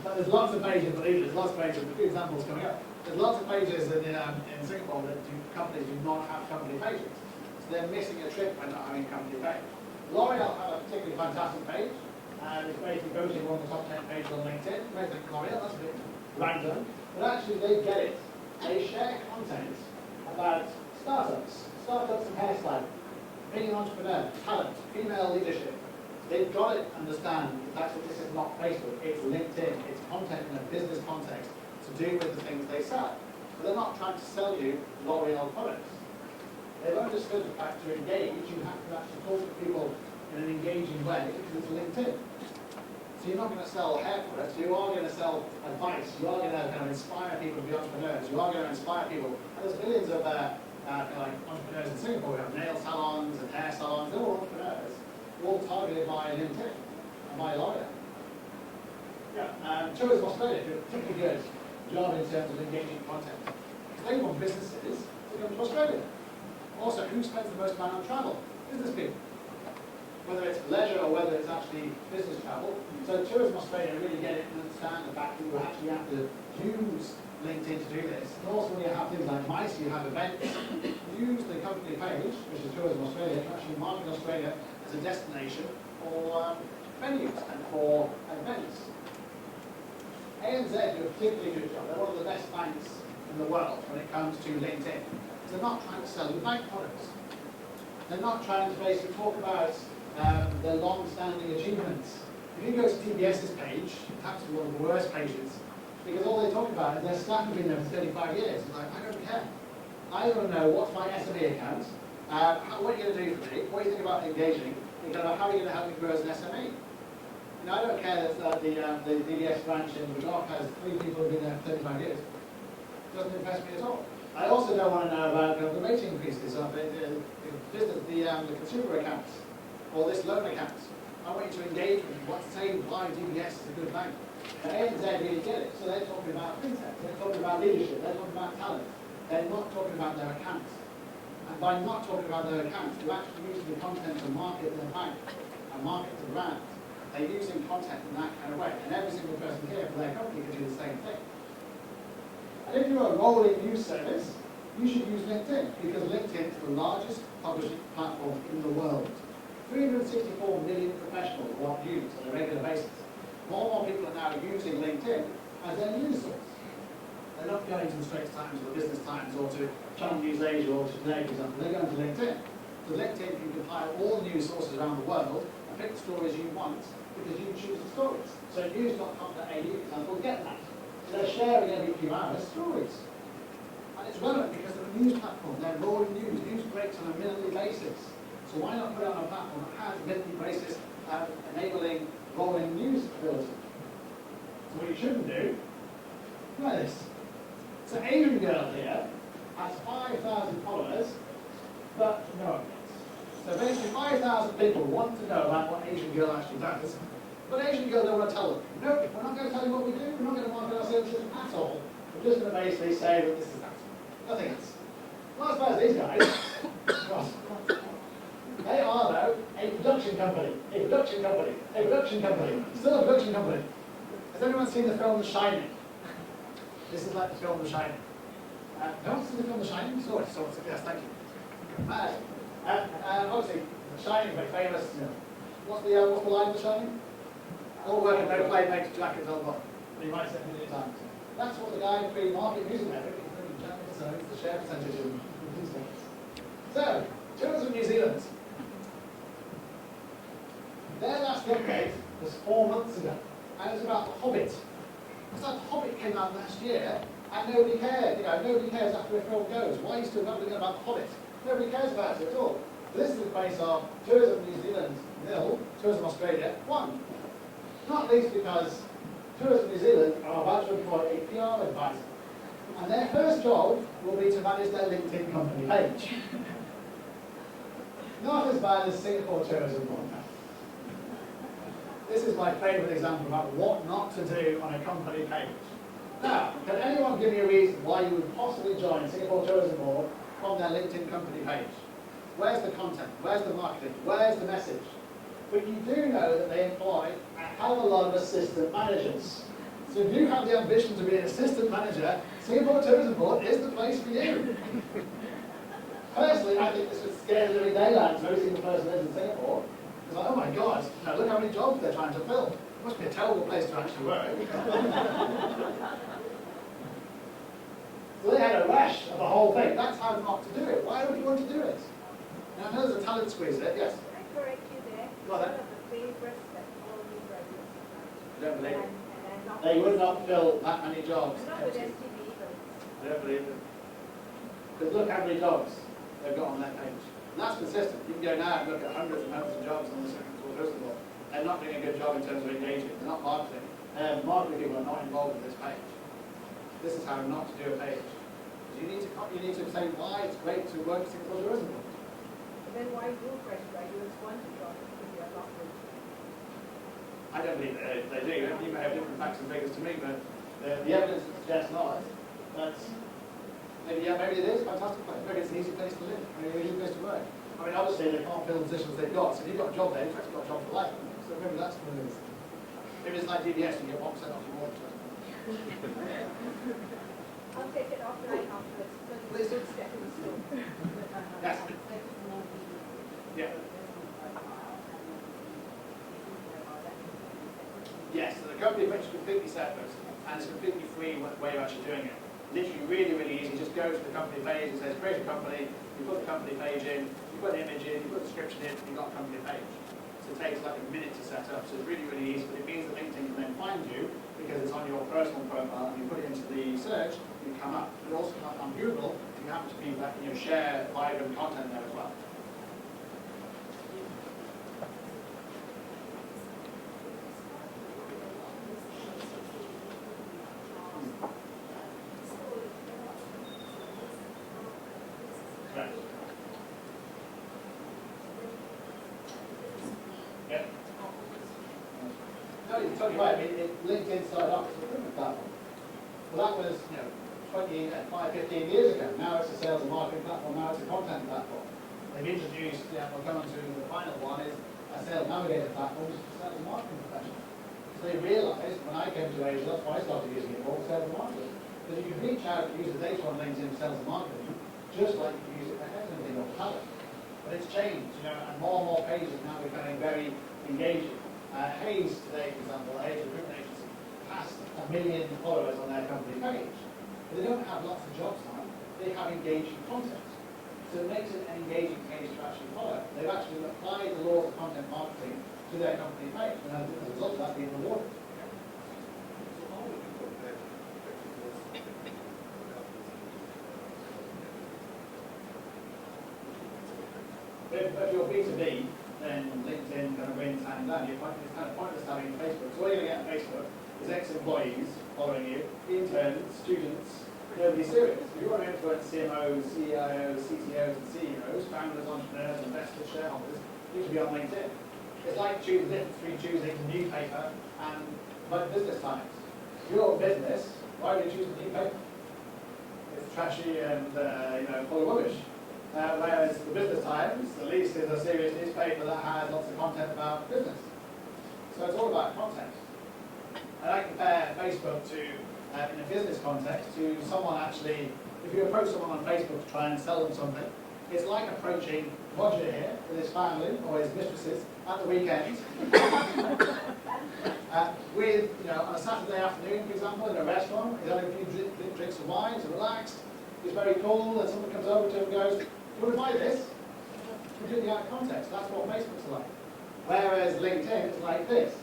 Speaker 7: But there's lots of pages, believe me, there's lots of pages, a few examples coming up. There's lots of pages in Singapore that companies do not have company pages. So they're missing a trick by not having a company page. L'Oreal have a particularly fantastic page, and it's basically voting one of the top 10 pages on LinkedIn. You may think L'Oreal, that's a bit random, but actually they get it. They share content about startups and hairstyling, being an entrepreneur, talent, female leadership. They've got to understand that this is not Facebook, it's LinkedIn, it's content in a business context to do with the things they sell. But they're not trying to sell you L'Oreal products. They've understood the fact to engage, you have to actually talk to people in an engaging way because it's LinkedIn. So you're not going to sell hair products, you are going to sell advice, you are going to kind of inspire people to be entrepreneurs, you are going to inspire people. And there's millions of entrepreneurs in Singapore. We have nail salons and hair salons, they're all entrepreneurs, all targeted by LinkedIn and by L'Oreal. Tourism Australia do a particularly good job in terms of engaging content. They want businesses to come to Australia. Also, who spends the most amount on travel? Business people. Whether it's leisure or whether it's actually business travel. So Tourism Australia really get it and understand the fact that you actually have to use LinkedIn to do this. And also when you have things like MICE, you have events, use the company page, which is Tourism Australia, to actually market Australia as a destination for venues and for events. ANZ do a particularly good job. They're one of the best banks in the world when it comes to LinkedIn. They're not trying to sell you bank products. They're not trying to basically talk about their long-standing achievements. If you go to TBS's page, perhaps one of the worst pages, because all they talk about is their staff have been there for 35 years. It's like, I don't care. I don't know what's my SME account, what are you going to do for me, what do you think about engaging, and kind of how are you going to help me grow as an SME? And I don't care that the DBS branch in New York has 3 people who've been there for 35 years. It doesn't impress me at all. I also don't want to know about the rate increases of the consumer accounts or this loan account. I want you to engage with me. What to say why DBS is a good bank. And ANZ really get it. So they're talking about fintech, they're talking about leadership, they're talking about talent. They're not talking about their accounts. And by not talking about their accounts, they're actually using the content to market their bank and market the brand. They're using content in that kind of way. And every single person here for their company can do the same thing. And if you're a rolling news service, you should use LinkedIn, because LinkedIn is the largest publishing platform in the world. 364 million professionals want news on a regular basis. More and more people are now using LinkedIn as their news source. They're not going to the Straits Times or the Business Times or to Channel News Asia or to Today, for example. They're going to LinkedIn. So LinkedIn can compile all the news sources around the world and pick the stories you want because you choose the stories. So news.com.au, for example, get that. So they're sharing every few hours stories. And it's relevant because they're a news platform. They're rolling news. News breaks on a minutely basis. So why not put it on a platform that has a minutely basis enabling rolling news ability? So what you shouldn't do, like this. So Asian girl here has 5,000 followers, but no one gets. So basically 5,000 people want to know about what Asian girl actually does, but Asian girl don't want to tell them. No, we're not going to tell you what we do, we're not going to market our services at all. We're just going to basically say that this is that. Nothing else. Well, as far as these guys, God, they are though a production company, a production company, a production company, still a production company. Has anyone seen the film The Shining? This is like the film The Shining. No one's seen the film The Shining? Sorry, yes, thank you. Obviously, The Shining is very famous. What's the line of The Shining? All work and no play makes Jack and Jill Bond. You might say it a million times. That's what the guy in Free Market Music Network is doing. So it's the share percentage of these things. So, Tourism New Zealand. Their last update was 4 months ago, and it was about The Hobbit. Because that Hobbit came out last year, and nobody cared. Nobody cares after a film goes. Why are you still babbling about The Hobbit? Nobody cares about it at all. So this is the face of Tourism New Zealand 0, Tourism Australia 1. Not least because Tourism New Zealand are about to employ a PR advisor. And their first job will be to manage their LinkedIn company page. Not as bad as Singapore Tourism Board. This is my favourite example about what not to do on a company page. Now, can anyone give me a reason why you would possibly join Singapore Tourism Board from their LinkedIn company page? Where's the content? Where's the marketing? Where's the message? But you do know that they employ a hell of a lot of assistant managers. So if you have the ambition to be an assistant manager, Singapore Tourism Board is the place for you. Personally, I think this would scare the living daylights of every single person lives in Singapore. It's like, oh my God, look how many jobs they're trying to fill. It must be a terrible place to actually work. So they had a rash of the whole thing. That's how not to do it. Why would you want to do it? Now, I know there's a talent squeeze there. Yes?
Speaker 4: Can I correct you there?
Speaker 7: Go on then.
Speaker 4: One of the favorites that all new graduates have.
Speaker 7: I don't believe it.
Speaker 4: And I'm not
Speaker 7: They would not fill that many jobs.
Speaker 4: not with STB, but
Speaker 7: I don't believe it. Because look how many jobs they've got on that page. And that's consistent. You can go now and look at hundreds and hundreds of jobs on the Singapore Tourism Board. They're not doing a good job in terms of engagement. They're not marketing. Marketing people are not involved in this page. This is how not to do a page. Because you need to say why it's great to work at Singapore Tourism Board.
Speaker 4: then why do fresh graduates want to join if they are not with?
Speaker 7: I don't believe they do. You may have different facts and figures to me, but the evidence suggests not. But maybe it is a fantastic place. Maybe it's an easy place to live. Maybe it's an easy place to work. I mean, obviously they can't fill the positions they've got. So if you've got a job there, you've actually got a job for life. So maybe that's what it is. Maybe it's like DBS, you get 1% off your mortgage.
Speaker 4: I'll take it offline afterwards, because
Speaker 7: Please do.
Speaker 4: it's a stepping stone.
Speaker 7: Yes. Yeah. Yes, so the company page is completely separate, and it's a completely free way of actually doing it. Literally really, really easy. Just go to the company page, it says create a company, you put the company page in, you put the image in, you put the description in, you've got a company page. So it takes like a minute to set up, so it's really, really easy, but it means that LinkedIn can then find you because it's on your personal profile, and you put it into the search, you come up. But also on Google, you happen to be like, share vibrant content there as well. Right. Yep. No, you can totally right. I mean, LinkedIn started off as a recruitment platform. Well, that was, 15 years ago. Now it's a sales and marketing platform. Now it's a content platform. They've introduced, we'll come on to the final one, is a sales navigator platform, which is for sales and marketing professionals. So they realized, when I came to Asia, that's why I started using it for sales and marketing, that you can reach out and use the data on LinkedIn for sales and marketing, just like you can use it for headhunting or talent. But it's changed, and more pages are now becoming very engaging. Hayes today, for example, Hayes recruitment agency, passed 1 million followers on their company page. But they don't have lots of jobs now, they have engaging content. So it makes it an engaging page to actually follow. They've actually applied the laws of content marketing to their company page, and as a result of that being rewarded.
Speaker 2: So how would you compare
Speaker 7: If you're B2B, then LinkedIn kind of wins hand in hand. It's kind of pointless having Facebook. So all you're going to get on Facebook is ex-employees following you, interns, students, nobody serious. If you want to influence CMOs, CIOs, CTOs and CEOs, founders, entrepreneurs, investors, shareholders, you should be on LinkedIn. It's like choosing the difference between choosing the newspaper and like Business Times. If you're a business, why would you choose the newspaper? It's trashy and full of rubbish. Whereas the Business Times, at least, is a serious newspaper that has lots of content about business. So it's all about content. And I compare Facebook to, in a business context, to someone actually, if you approach someone on Facebook to try and sell them something, it's like approaching Roger here with his family or his mistresses at the weekend with, on a Saturday afternoon, for example, in a restaurant, he's having a few drinks of wine, he's relaxed, he's very cool, and someone comes over to him and goes, "Do you want to buy this?" Completely out of context. That's what Facebook's like. Whereas LinkedIn is like this.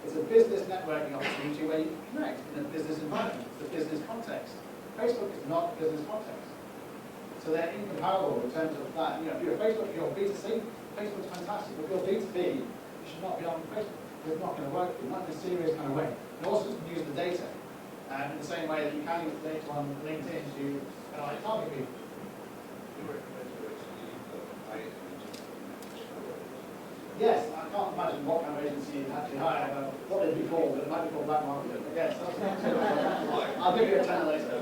Speaker 7: It's a business networking opportunity where you can connect in a business environment, it's a business context. Facebook is not a business context. So they're incomparable in terms of that. If you're Facebook, if you're B2C, Facebook's fantastic. But if you're B2B, you should not be on Facebook. It's not going to work for you, not in a serious kind of way. You also use the data in the same way that you can use the data on LinkedIn to target people.
Speaker 2: you recommend to actually hire an agency?
Speaker 7: Yes, I can't imagine what kind of agency you'd actually hire, what they'd be called, but it might be called Black Market. But yes, I'll give you a tenner later.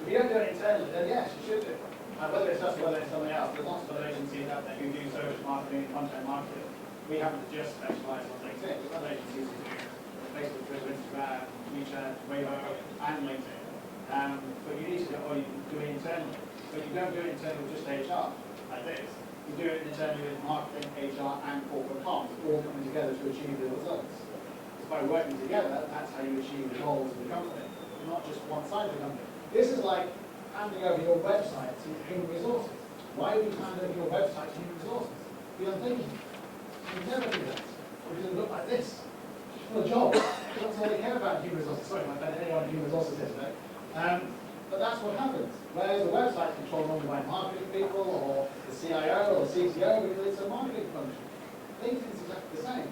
Speaker 7: If you don't do it internally, then yes, you should do it. Whether it's us or whether it's something else, there's lots of other agencies out there who do social marketing and content marketing. We happen to just specialise on LinkedIn. There's other agencies who do Facebook, Twitter, Instagram, WeChat, Weibo, and LinkedIn. But you need to do, or you can do it internally. But you don't do it internally with just HR, like this. You do it internally with marketing, HR, and corporate comms, all coming together to achieve the results. It's by working together, that's how you achieve the goals of the company, not just one side of the company. This is like handing over your website to human resources. Why would you hand over your website to human resources? Be unthinking. You'd never do that. Because it would look like this. For a job. That's all they care about in human resources. Sorry, my bad, anyone in human resources here today. But that's what happens. Whereas a website is controlled only by marketing people or the CIO or the CTO because it's a marketing function. LinkedIn is exactly the same.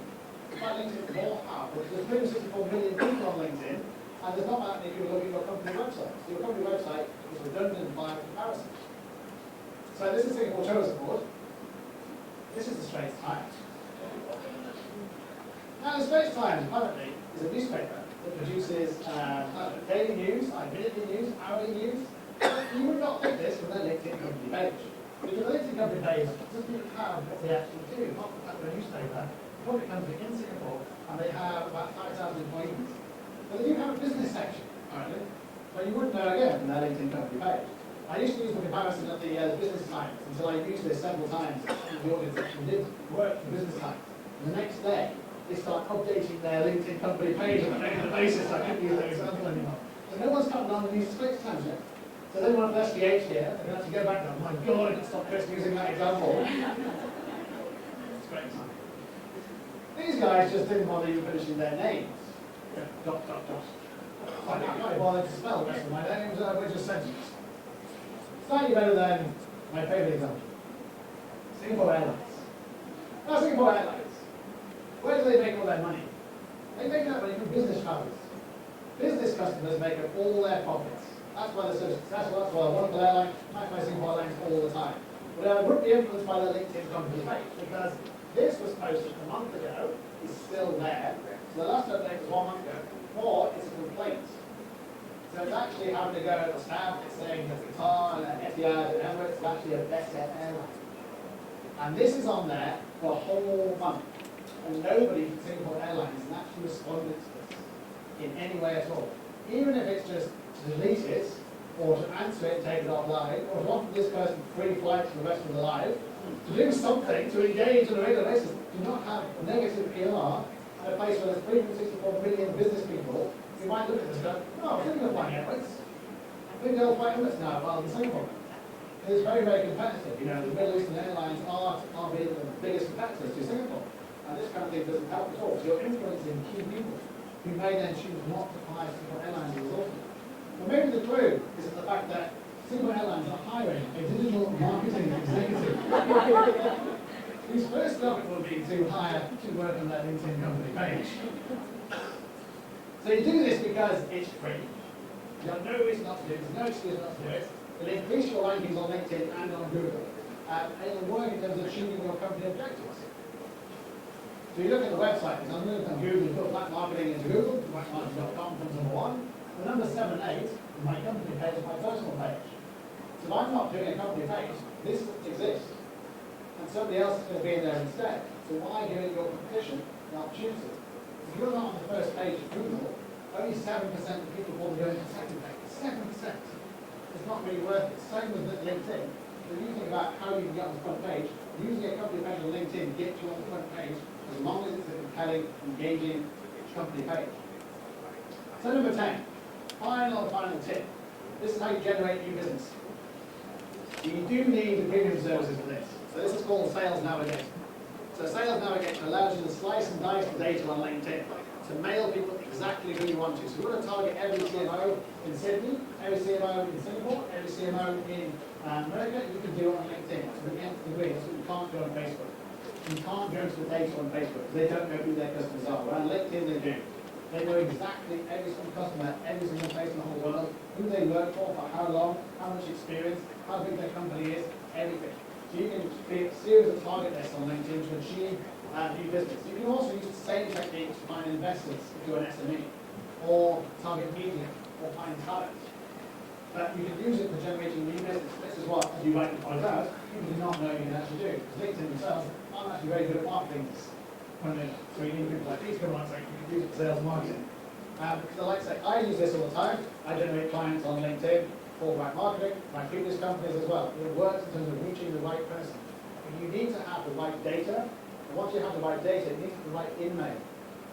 Speaker 7: In fact, LinkedIn is more powerful because there's 364 million people on LinkedIn and there's not that many people looking at your company website. So your company website is redundant by comparison. So this is Singapore Tourism Board. This is the Straits Times. Now the Straits Times apparently is a newspaper that produces daily news, minutely news, hourly news. You would not think this from their LinkedIn company page. Because the LinkedIn company page doesn't have what they actually do. Not the fact they're a newspaper, a public company in Singapore, and they have about 5,000 employees. But they do have a business section, apparently. But you wouldn't know again from their LinkedIn company page. I used to use the comparison at the Business Times until I used this several times in the audience actually did work for Business Times. And the next day, they start updating their LinkedIn company page on a regular basis. I couldn't use that example anymore. So no one's gotten on the news Straits Times yet. So they want to SDH here, they have to go back and my God, I can stop Chris using that example. It's great time. These guys just didn't bother even finishing their names. Dot. I can't bother to spell the rest of my names, we're just sentences. Slightly better than my favourite example. Singapore Airlines. Now Singapore Airlines. Where do they make all their money? They make that money from business travels. Business customers make up all their profits. That's why they're so successful, that's why a wonderful airline, I fly Singapore Airlines all the time. But I wouldn't be influenced by their LinkedIn company page because this was posted a month ago is still there. So the last update was 1 month ago. Or it's a complaint. So it's actually having to go to the staff, it's saying that Qatar and Etihad and Emirates is actually a better airline. And this is on there for a whole month. And nobody from Singapore Airlines has actually responded to this in any way at all. Even if it's just to delete it, or to answer it and take it offline, or to offer this person free flights for the rest of their life, to do something to engage on a regular basis. Do not have negative PR at a place where there's 364 million business people who might look at this and go, oh, I think they'll fly Emirates. I think they'll fly Emirates now rather than Singapore. It's very, very competitive. You know, the Middle Eastern airlines are being the biggest competitors to Singapore. And this kind of thing doesn't help at all. So you're influencing key people who may then choose not to fly Singapore Airlines as a result of it. Well, maybe the clue is the fact that Singapore Airlines are hiring a digital marketing executive. Whose first stop will be to hire to work on their LinkedIn company page. So you do this because it's free. You have no reason not to do it. There's no excuse not to do it. It'll increase your rankings on LinkedIn and on Google. And it'll work in terms of achieving your company objectives. So you look at the website, because I'm looking at Google, you put black marketing into Google, blackmarketing.com comes number 1. The number 7 and 8 is my company page, my personal page. So if I'm not doing a company page, this exists. And somebody else is going to be in there instead. So why give it your competition the opportunity? If you're not on the first page of Google, only 7% of people will go into the second page. 7%. It's not really worth it. Same with LinkedIn. If you think about how you can get on the front page, using a company page on LinkedIn gets you on the front page as long as it's a compelling, engaging company page. So number 10, final tip. This is how you generate new business. You do need the premium services for this. So this is called Sales Navigator. So Sales Navigator allows you to slice and dice the data on LinkedIn to mail people exactly who you want to. So you want to target every CMO in Sydney, every CMO in Singapore, every CMO in America. You can do it on LinkedIn. So the nth degree, that's what you can't do on Facebook. You can't go to the data on Facebook. They don't know who their customers are. On LinkedIn, they do. They know exactly every single customer, every single place in the whole world, who they work for how long, how much experience, how big their company is, everything. So you can create a series of target lists on LinkedIn to achieve new business. You can also use the same techniques to find investors if you're an SME, or target media, or find talent. But you can use it for generating new business. This is what, as you rightly point out, people do not know you can actually do. Because LinkedIn themselves aren't actually very good at marketing this. So you need people like these come on, so you can use it for sales marketing. Because like I say, I use this all the time. I generate clients on LinkedIn for black marketing, my previous companies as well. It works in terms of reaching the right person. But you need to have the right data. And once you have the right data, it needs to be the right in-mail.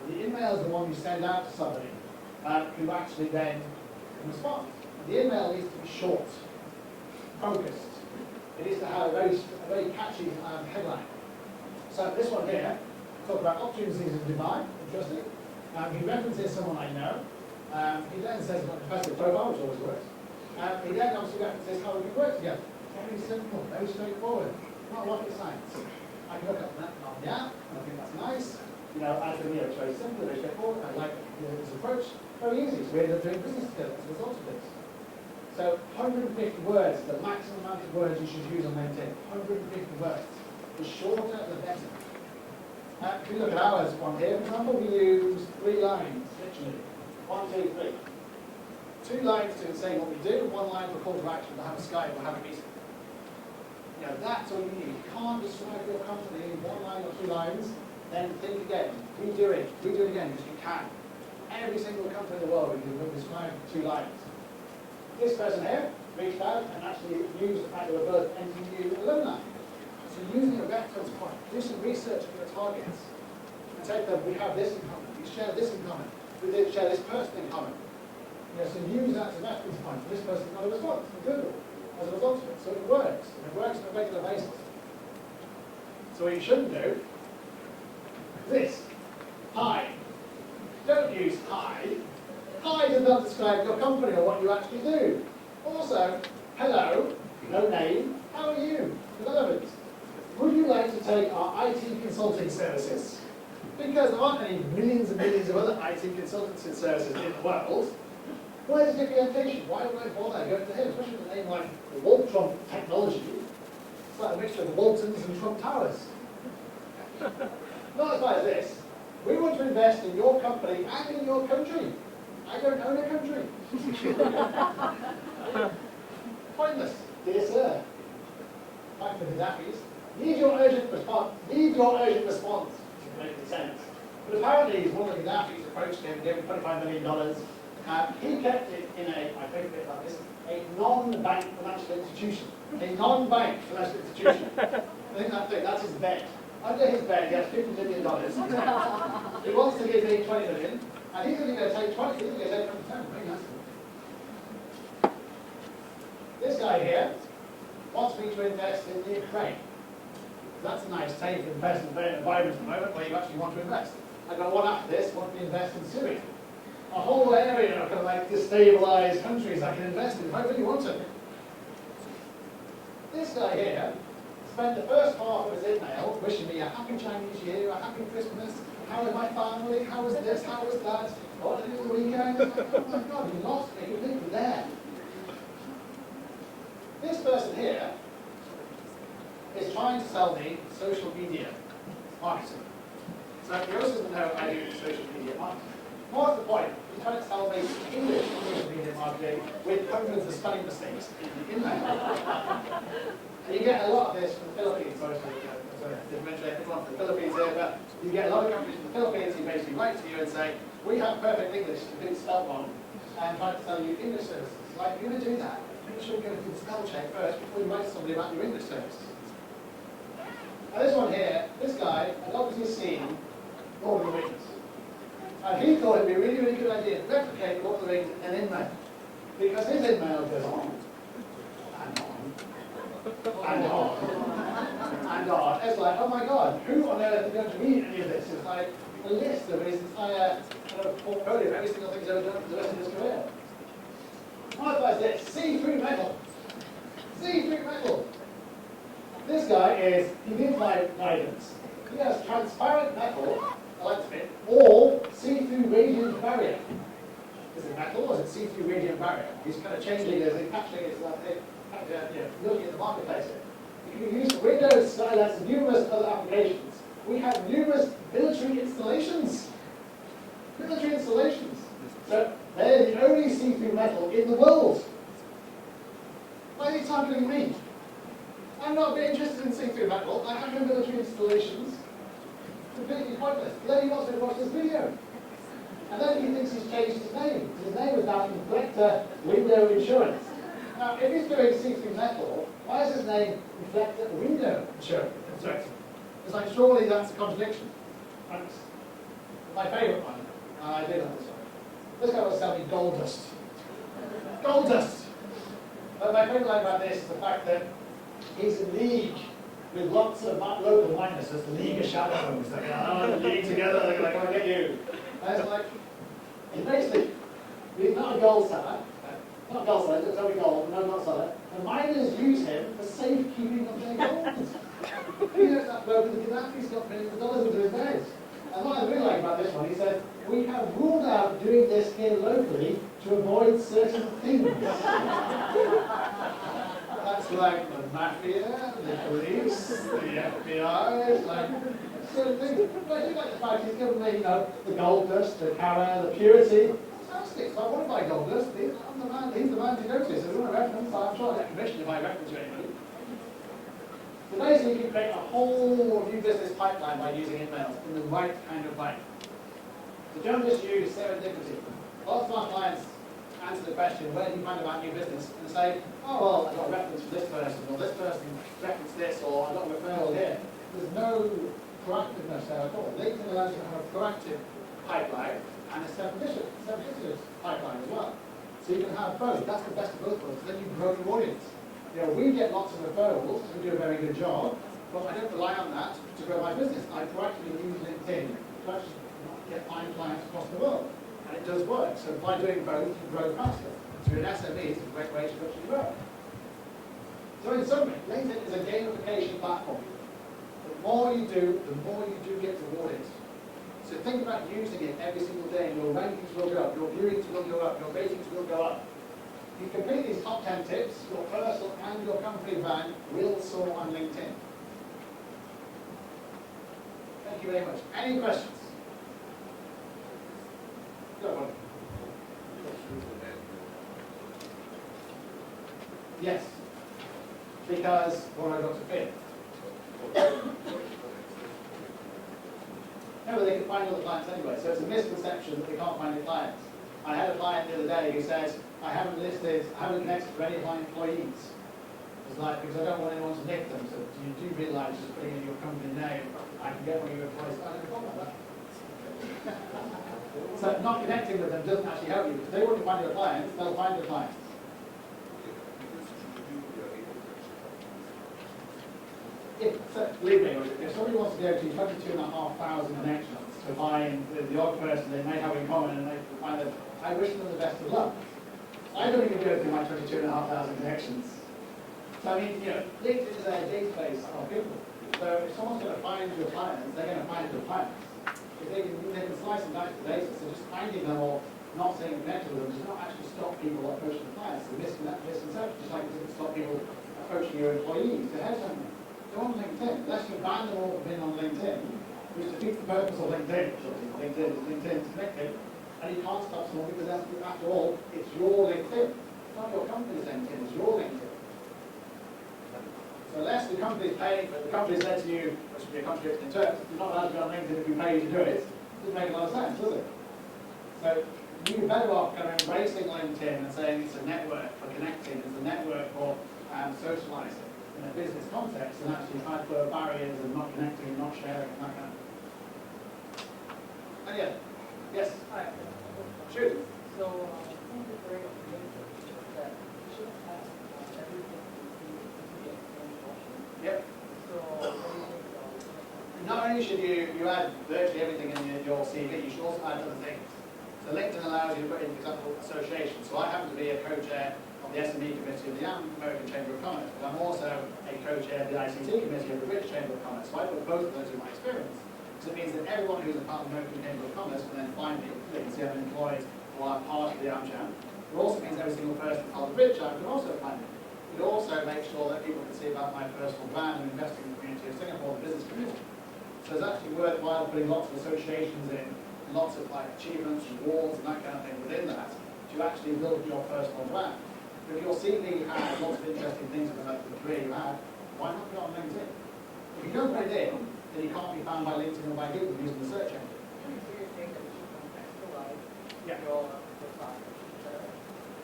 Speaker 7: And the in-mail is the one you send out to somebody who actually then responds. The in-mail needs to be short, focused. It needs to have a very catchy headline. So this one here, talk about opportunities in Dubai, interesting. He references someone I know. He then says about competitive profile, which always works. He then obviously references how we can work together. Very simple, very straightforward, not rocket science. I can look at that on the app, and I think that's nice. You know, I think it's very simple, very straightforward. I like this approach. Very easy. So we ended up doing business together as a result of this. So 150 words, the maximum amount of words you should use on LinkedIn. 150 words. The shorter, the better. If we look at ours one here, for example, we use 3 lines, literally. 1, 2, 3. 2 lines to say what we do, 1 line for call to action, to have a Skype or have a meeting. You know, that's all you need. You can't describe your company in 1 line or 2 lines, then think again. Redo it again, because you can. Every single company in the world we can describe 2 lines. This person here reached out and actually used the fact that we're both NTU alumni. So using a reference point, do some research on your targets, and take them, we have this in common, we share this in common, we did share this person in common. You know, so use that as a reference point. This person got a response from Google as a result of it. So it works. And it works on a regular basis. So what you shouldn't do is this. Hi. Don't use hi. Hi does not describe your company or what you actually do. Also, hello, no name, how are you? Relevant. Would you like to take our IT consulting services? Because there aren't any millions and millions of other IT consultancy services in the world. Where's the differentiation? Why would I bother going to him? Especially with a name like Waltron Technology. It's like a mixture of Waltons and Trump Towers. Not as bad as this. We want to invest in your company and in your country. I don't own a country. Pointless, dear sir. Back to the Gaddafis. Need your urgent response. Need your urgent response. Doesn't make any sense. But apparently, one of the Gaddafis approached him, gave him $25 million. He kept it in I think of it like this, a non-bank financial institution. A non-bank financial institution. I think that's his bet. Under his bed, he has $50 million. He wants to give me $20 million, and he's only going to take 20, he's only going to take 20%. Very nice. This guy here wants me to invest in the Ukraine. That's a nice safe investment environment at the moment where you actually want to invest. I got one after this, want to invest in Syria. A whole area of kind of like destabilized countries I can invest in if I really want to. This guy here spent the first half of his email wishing me a happy Chinese year, a happy Christmas, how was my family, how was this, how was that, what did I do the weekend? Oh my God, you lost me completely there. This person here is trying to sell me social media marketing. So he also doesn't know I do social media marketing. What's the point? He's trying to sell me English social media marketing with hundreds of spelling mistakes in there. And you get a lot of this from the Philippines, sorry, didn't mention everyone from the Philippines here, but you get a lot of companies from the Philippines who basically write to you and say, we have perfect English, completely spelled wrong, and try to sell you English services. Like, if you're going to do that, make sure you go through the spell check first before you write to somebody about your English services. Now this one here, this guy had obviously seen Lord of the Rings. And he thought it'd be a really, really good idea to replicate Lord of the Rings in an email. Because his email goes on, and on, and on, and on. It's like, oh my God, who on earth is going to read any of this? It's like a list of his entire kind of portfolio of every single thing he's ever done for the rest of his career. My advice is, see through metal. See through metal. This guy he gives my guidance. He has transparent metal, electric, or see-through radiant barrier. Is it metal or is it see-through radiant barrier? He's kind of changing it, he's capturing it, looking at the marketplace here. You can use Windows, Skylines, and numerous other applications. We have numerous military installations. Military installations. So they're the only see-through metal in the world. Why are you targeting me? I'm not very interested in see-through metal. I have no military installations. Completely pointless. Then he wants me to watch this video. And then he thinks he's changed his name. His name is now Inflector Window Insurance. Now, if he's doing see-through metal, why is his name Inflector Window Insurance? It's like, surely that's a contradiction. Thanks. My favourite one, I did on this one. This guy was selling gold dust. Gold dust! But my favourite line about this is the fact that he's in league with lots of local miners, there's the League of Shadows. They're going to league together, they're going to come and get you. And it's like, he's basically, he's not a gold seller, not a gold seller, it's only gold, no gold seller. The miners use him for safekeeping of their gold. He knows that bloke in the Gaddafi's got millions of dollars into his beds. And what I really like about this one, he said, we have ruled out doing this here locally to avoid certain things. That's like the mafia, the police, the FBI, it's like certain things. But I do like the fact he's given me, the gold dust, the colour, the purity. Fantastic. So I want to buy gold dust. He's the man to go to. So if you want a reference, I'm sure I'll get permission if I reference you anybody. So basically you can create a whole new business pipeline by using emails in the right kind of way. So don't just use serendipity. Lots of our clients answer the question, where do you find about new business? And say, oh, well, I got a reference from this person, or this person referenced this, or I got a referral here. There's no proactiveness there at all. LinkedIn allows you to have a proactive pipeline and a serendipitous pipeline as well. So you can have both. That's the best of both worlds. Then you grow your audience. We get lots of referrals, we do a very good job, but I don't rely on that to grow my business. I proactively use LinkedIn to actually find clients across the world. And it does work. So by doing both, you grow faster. So in SME, it's a great way to actually grow. So in summary, LinkedIn is a gamification platform. The more you do get rewarded. So think about using it every single day, and your rankings will go up, your viewings will go up, your ratings will go up. If you complete these top 10 tips, your personal and your company brand will soar on LinkedIn. Thank you very much. Any questions? Go on. Yes. Because what I got to fit. No, but they can find all the clients anyway. So it's a misconception that they can't find the clients. I had a client the other day who says, I haven't connected to any of my employees. It's like, because I don't want anyone to nick them. So you do realise just putting in your company name, I can get one of your employees. I never thought about that. So not connecting with them doesn't actually help you. Because they want to find your clients, they'll find your clients. Believe me, if somebody wants to go to 22,500 connections to find the odd person they may have in common and they can find them, I wish them the best of luck. I don't even go through my 22,500 connections. So I mean, LinkedIn is a database of people. So if someone's going to find your clients, they're going to find your clients. If they can slice and dice the data, so just finding them or not saying connect with them does not actually stop people approaching the clients. It's a misconception, just like it doesn't stop people approaching your employees to headhunt them. They're on LinkedIn. Unless you ban them all from being on LinkedIn, which defeats the purpose of LinkedIn. LinkedIn is connected, and you can't stop someone because after all, it's your LinkedIn. It's not your company's LinkedIn, it's your LinkedIn. So unless the company's paying, the company's letting you, which would be a contradiction in terms, you're not allowed to be on LinkedIn if you pay to do it. It doesn't make a lot of sense, does it? So you're better off kind of embracing LinkedIn and saying it's a network for connecting, it's a network for socializing in a business context, and actually try to put barriers and not connecting and not sharing and that kind of thing. And yeah, yes?
Speaker 10: Hi.
Speaker 7: Shoot.
Speaker 10: So, I think the great information is that you should have everything to be explained.
Speaker 7: Yep.
Speaker 10: So,
Speaker 7: Not only should you add virtually everything in your CV, you should also add other things. So LinkedIn allows you to put in, for example, associations. So I happen to be a co-chair of the SME committee of the American Chamber of Commerce, but I'm also a co-chair of the ICT committee of the British Chamber of Commerce. So I put both of those in my experience. So it means that everyone who's a part of the American Chamber of Commerce can then find me. They can see I'm employed or I'm part of the AmCham. It also means every single person part of the British Chamber can also find me. It also makes sure that people can see about my personal brand and investing in the community of Singapore, the business community. So it's actually worthwhile putting lots of associations in, lots of like achievements, rewards, and that kind of thing within that to actually build your personal brand. But if your CV has lots of interesting things about the career you have, why not put it on LinkedIn? If you don't put it in, then you can't be found by LinkedIn or by Google using the search engine. Yeah.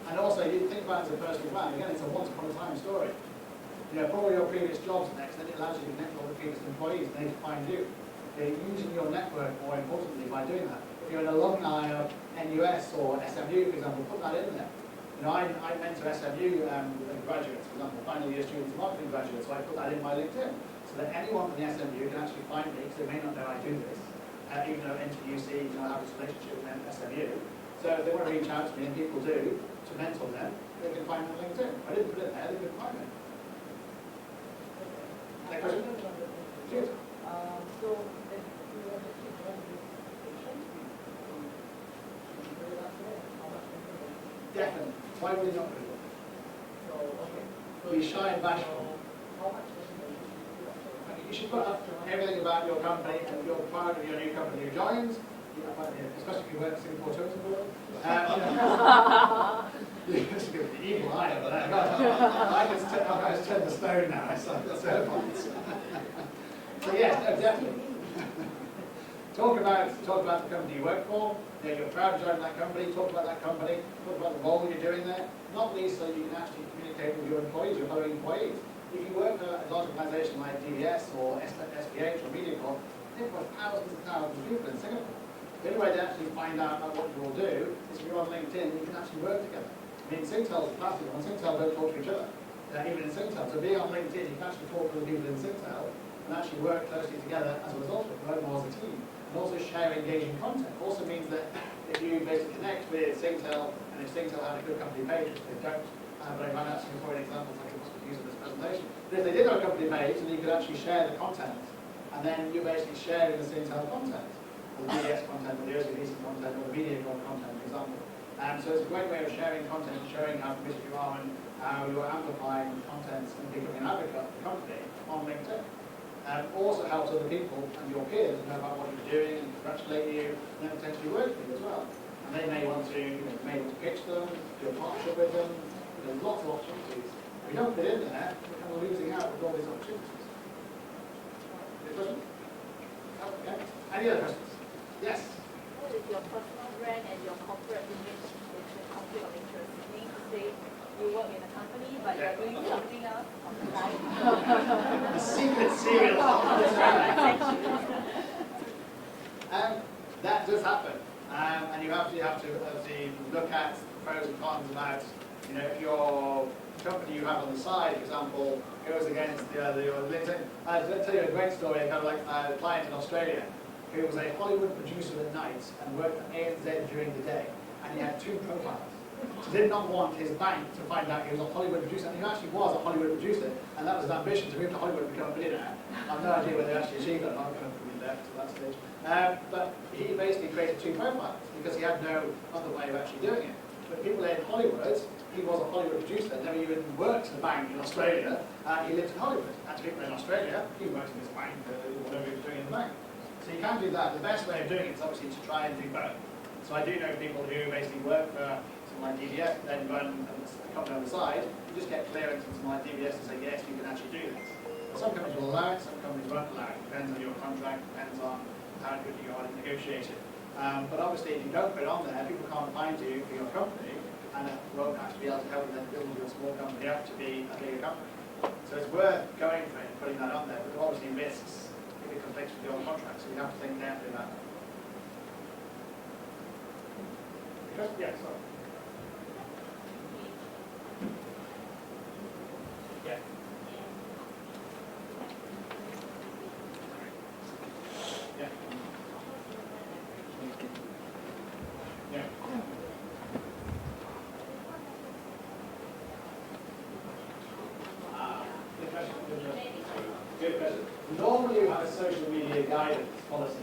Speaker 7: And also, you think about it as a personal brand. Again, it's a once upon a time story. Put all your previous jobs next, then it allows you to connect all the previous employees and they can find you. They're using your network more importantly by doing that. If you're an alumni of NUS or SMU, for example, put that in there. I mentor SMU graduates, for example, final year students, marketing graduates, so I put that in my LinkedIn. So that anyone from the SMU can actually find me, because they may not know I do this, even though into UC, I have this relationship with SMU. So if they want to reach out to me, and people do, to mentor them, they can find me on LinkedIn. I didn't put it there, they couldn't find me. Next question? Cheers.
Speaker 10: So, if you want to keep running this patient, how much information?
Speaker 7: Definitely. Why would you not do it?
Speaker 10: So, okay. So
Speaker 7: Be shy and bashful.
Speaker 10: how much information do you put up?
Speaker 7: You should put up everything about your company and your part of your new company you joined, especially if you work at Singapore Tourism Board. You just give the evil eye over that. I just turned the stone now. It's like the serpents. So yes, no, definitely. Talk about the company you work for. You're proud to join that company. Talk about that company. Talk about the role you're doing there. Not least so you can actually communicate with your employees, your fellow employees. If you work for a large organisation like DBS or SPH or MediaCorp, they've got thousands and thousands of people in Singapore. The only way to actually find out about what you all do is if you're on LinkedIn, you can actually work together. I mean, Singtel is a classic one. Singtel don't talk to each other, even in Singtel. So being on LinkedIn, you can actually talk to the people in Singtel and actually work closely together as a result of it, work more as a team. And also share engaging content. It also means that if you basically connect with Singtel, and if Singtel had a good company page, which they don't, but I ran out Singapore examples I could possibly use in this presentation. But if they did have a company page, then you could actually share the content, and then you're basically sharing the Singtel content, or the BDS content, or the OCBC content, or the MediaCorp content, for example. So it's a great way of sharing content, showing how committed you are and how you're amplifying content and becoming an advocate of the company on LinkedIn. Also helps other people and your peers know about what you're doing and congratulate you and then potentially work with you as well. And they may want to, may want to pitch them, do a partnership with them. There's lots of opportunities. If you don't fit in there, you're kind of losing out with all these opportunities. Any questions? Okay. Any other questions? Yes.
Speaker 11: What is your personal brand and your corporate image is a conflict of interest? Meaning to say you work in a company but you're doing something else on the side.
Speaker 7: A secret serial that does happen. And you have to obviously look at the pros and cons about, if your company you have on the side, for example, goes against your LinkedIn. I'll tell you a great story, kind of like a client in Australia who was a Hollywood producer at night and worked for ANZ during the day, and he had 2 profiles. He did not want his bank to find out he was a Hollywood producer, and he actually was a Hollywood producer, and that was his ambition, to move to Hollywood and become a billionaire. I have no idea whether they actually achieved that, I'm not going to be left to that stage. But he basically created 2 profiles, because he had no other way of actually doing it. But people in Hollywood, he was a Hollywood producer, never even worked in a bank in Australia, he lived in Hollywood. And to people in Australia, he worked in this bank, whatever he was doing in the bank. So you can do that. The best way of doing it is obviously to try and do both. So I do know people who basically work for something like DBS, then run a company on the side. You just get clearance from something like DBS to say, yes, you can actually do this. Some companies will allow it, some companies won't allow it. Depends on your contract, depends on how good you are at negotiating. But obviously, if you don't put it on there, people can't find you for your company, and it won't actually be able to help you then build your small company up to be a bigger company. So it's worth going for it, putting that on there, but there are obviously risks if it conflicts with your contract, so you have to think carefully about that. Yeah, sorry. Yeah. Yeah. Yeah. Good question. Good question. Normally you have a social media guidance policy,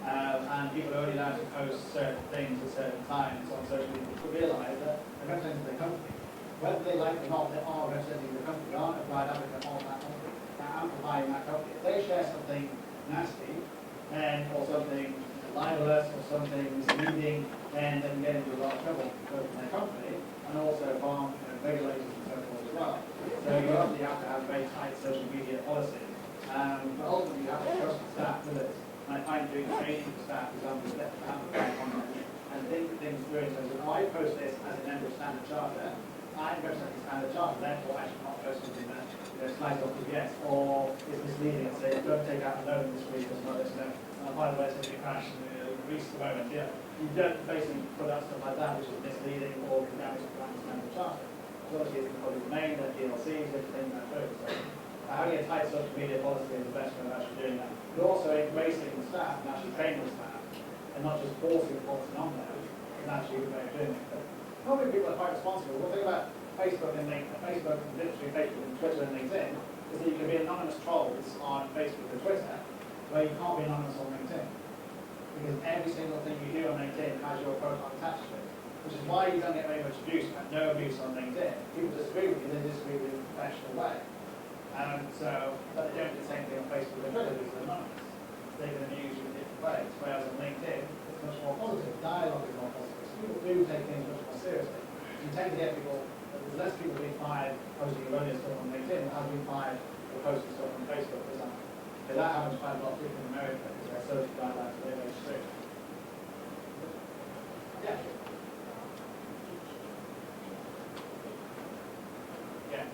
Speaker 7: and people are only allowed to post certain things at certain times on social media to realise that they're representing the company. Whether they like it or not, they are representing the company. They aren't a brand advocate of that company. They're amplifying that company. If they share something nasty, or something libelous, or something misleading, then they can get into a lot of trouble both in their company and also farm regulators and so forth as well. So you obviously have to have a very tight social media policy. But ultimately you have to trust the staff with it. And I find doing training for staff, for example, is to amplify content and think things through in terms of, I post this as a member of Standard Charter, I'm representing Standard Charter, therefore I should not post something that slides off PBS or is misleading and say, don't take out a loan this week or something like this. By the way, it's going to crash in Greece at the moment. Yeah. You don't basically put out stuff like that which is misleading or can damage the brand Standard Charter. So obviously it's in the public domain, the PLCs, everything that goes. So having a tight social media policy is the best way of actually doing that. But also embracing the staff and actually training the staff and not just forcing on them is actually a good way of doing it. But normally people are quite responsible. One thing about Facebook and Facebook, literally Facebook and Twitter and LinkedIn, is that you can be anonymous trolls on Facebook and Twitter, where you can't be anonymous on LinkedIn. Because every single thing you do on LinkedIn has your profile attached to it. Which is why you don't get very much abuse. You have no abuse on LinkedIn. People disagree with you, they disagree with you in a professional way. But they don't do the same thing on Facebook and Twitter because they're anonymous. They can abuse you in different ways. Whereas on LinkedIn, it's much more positive. Dialogue is more positive. So people do take things much more seriously. You tend to get people, there's less people being fired posting erroneous stuff on LinkedIn than being fired for posting stuff on Facebook, for example. So that happens quite a lot of people in America because their social guidelines are very, very strict. Yeah. Yeah.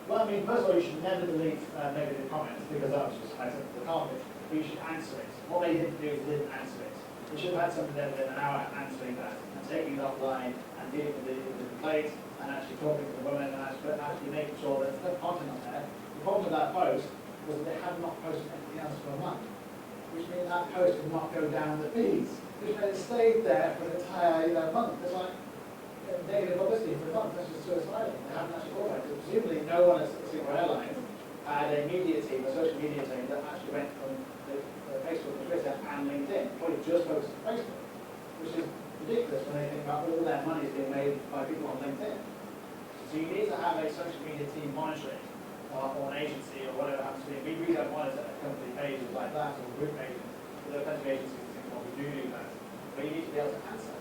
Speaker 7: Well, I mean, first of all, you should never delete negative comments because that was just I said the carpet. But you should answer it. What they didn't do is they didn't answer it. They should have had something there within an hour answering that and taking it offline and dealing with the complaint and actually talking to the woman and actually making sure that there's no content on there. The problem with that post was that they had not posted anything else for a month, which means that post did not go down the feeds, which meant it stayed there for an entire month. It's like negative publicity for a month. That's just suicidal. They haven't actually thought about it. Presumably, no one at Singapore Airlines had a media team, a social media team that actually went from Facebook and Twitter and LinkedIn, probably just focused on Facebook, which is ridiculous when they think about all their money is being made by people on LinkedIn. So you need to have a social media team monitoring, or an agency, or whatever it happens to be. We don't monitor company pages like that, or group pages, but there are plenty of agencies what we do that. But you need to be able to answer.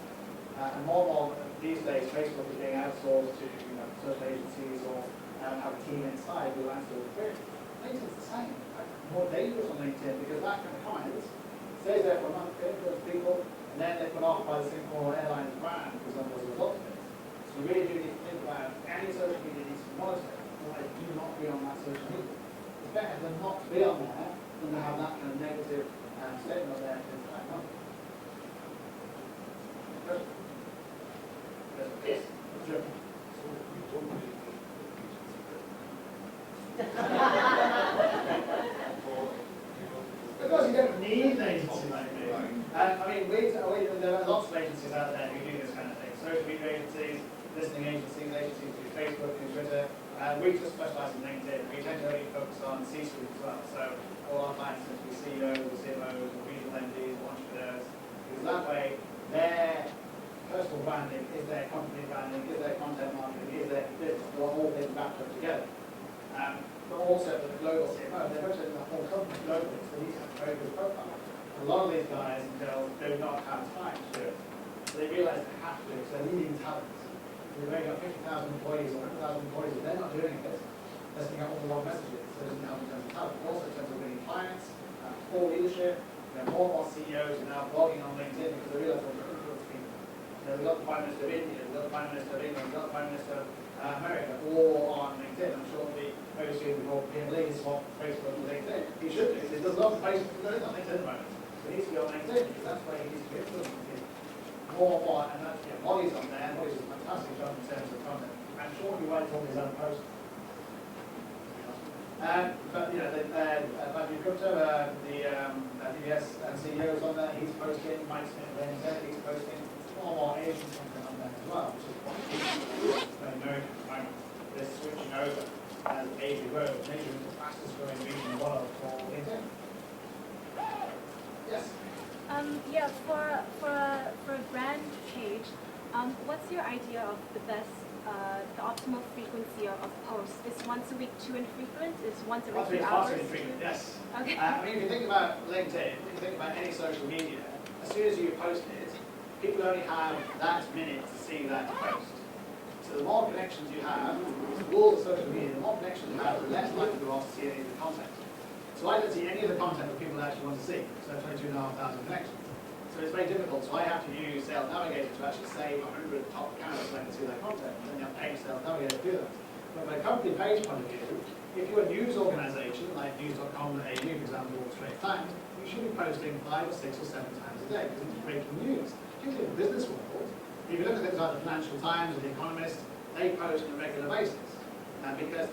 Speaker 7: And more these days, Facebook is being outsourced to search agencies or have a team inside who answer all the queries. LinkedIn's the same. More dangerous on LinkedIn because that kind of comment stays there for a month, goes to people, and then they're put off by the Singapore Airlines brand, for example, as a result of it. So you really do need to think about any social media needs to be monitored. Otherwise, do not be on that social media. It's better than not to be on there than to have that kind of negative statement on there for the entire month. Yes. Sure.
Speaker 2: So you don't really think
Speaker 7: Because you don't need an agency like me. I mean, there are lots of agencies out there who do this kind of thing. Social media agencies, listening agencies, agencies who do Facebook and Twitter. We just specialize in LinkedIn. We tend to only focus on C-suite as well. So all our clients tend to be CEOs, CMOs, regional MDs, entrepreneurs. Because that way, their personal branding is their company branding, is their content marketing, is their business. They're all things wrapped up together. But also for the global CMO, they're representing the whole company globally, so they need to have a very good profile. A lot of these guys and girls do not have time to do it. So they realise they have to, because they're leading talents. They've only got 50,000 employees or 100,000 employees, if they're not doing it, they're sending out all the wrong messages, so it doesn't help in terms of talent. Also in terms of winning clients, poor leadership, more and more CEOs are now blogging on LinkedIn because they realise they're going to influence people. We've got the Prime Minister of India, we've got the Prime Minister of England, we've got the Prime Minister of America, all on LinkedIn. I'm sure the very soon before PM Lee swap Facebook and LinkedIn. He should do. He does a lot of Facebook, but he's on LinkedIn at the moment. So he needs to be on LinkedIn because that's where he needs to be influencing people. More, and that's, Molly's on there. Molly's does a fantastic job in terms of content. I'm sure he writes all his own posts. But like you come to the DBS CEOs on there, he's posting. Mike Smith, he's posting. More Asian content on there as well, which is quite American at the moment. They're switching over as Asia grows. Asia is the fastest growing region in the world for LinkedIn. Yes.
Speaker 12: Yeah, for a brand page, what's your idea of the best, the optimal frequency of posts? Is once a week too infrequent? Is once every 2 hours?
Speaker 7: Once infrequent, yes.
Speaker 12: Okay.
Speaker 7: I mean, if you think about LinkedIn, if you think about any social media, as soon as you post it, people only have that minute to see that post. So the more connections you have, the rules of social media, the more connections you have, the less likely you are to see any of the content. So I don't see any of the content that people actually want to see. So 22,500 connections. So it's very difficult. So I have to use Sales Navigator to actually save 100 top accounts so I can see their content. And then you have to pay Sales Navigator to do that. But from a company page point of view, if you're a news organisation like news.com.au, for example, or Straits Times, you should be posting 5 or 6 or 7 times a day because it's breaking news. Particularly in the business world, if you look at things like the Financial Times or the Economist, they post on a regular basis. Because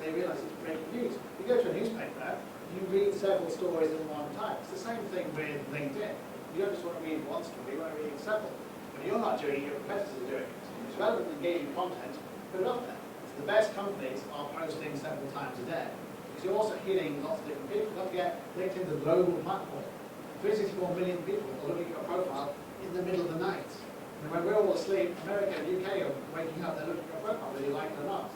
Speaker 7: they realise it's breaking news. You go to a newspaper, you read several stories at one time. It's the same thing with LinkedIn. You don't just want to read one story, you want to read several. When you're not doing it, your competitors are doing it. It's relevant, engaging content, put it up there. So the best companies are posting several times a day. Because you're also hitting lots of different people. Don't forget, LinkedIn's a global platform. 364 million people are looking at your profile in the middle of the night. And when we're all asleep, America and UK are waking up, they're looking at your profile, whether you like it or not.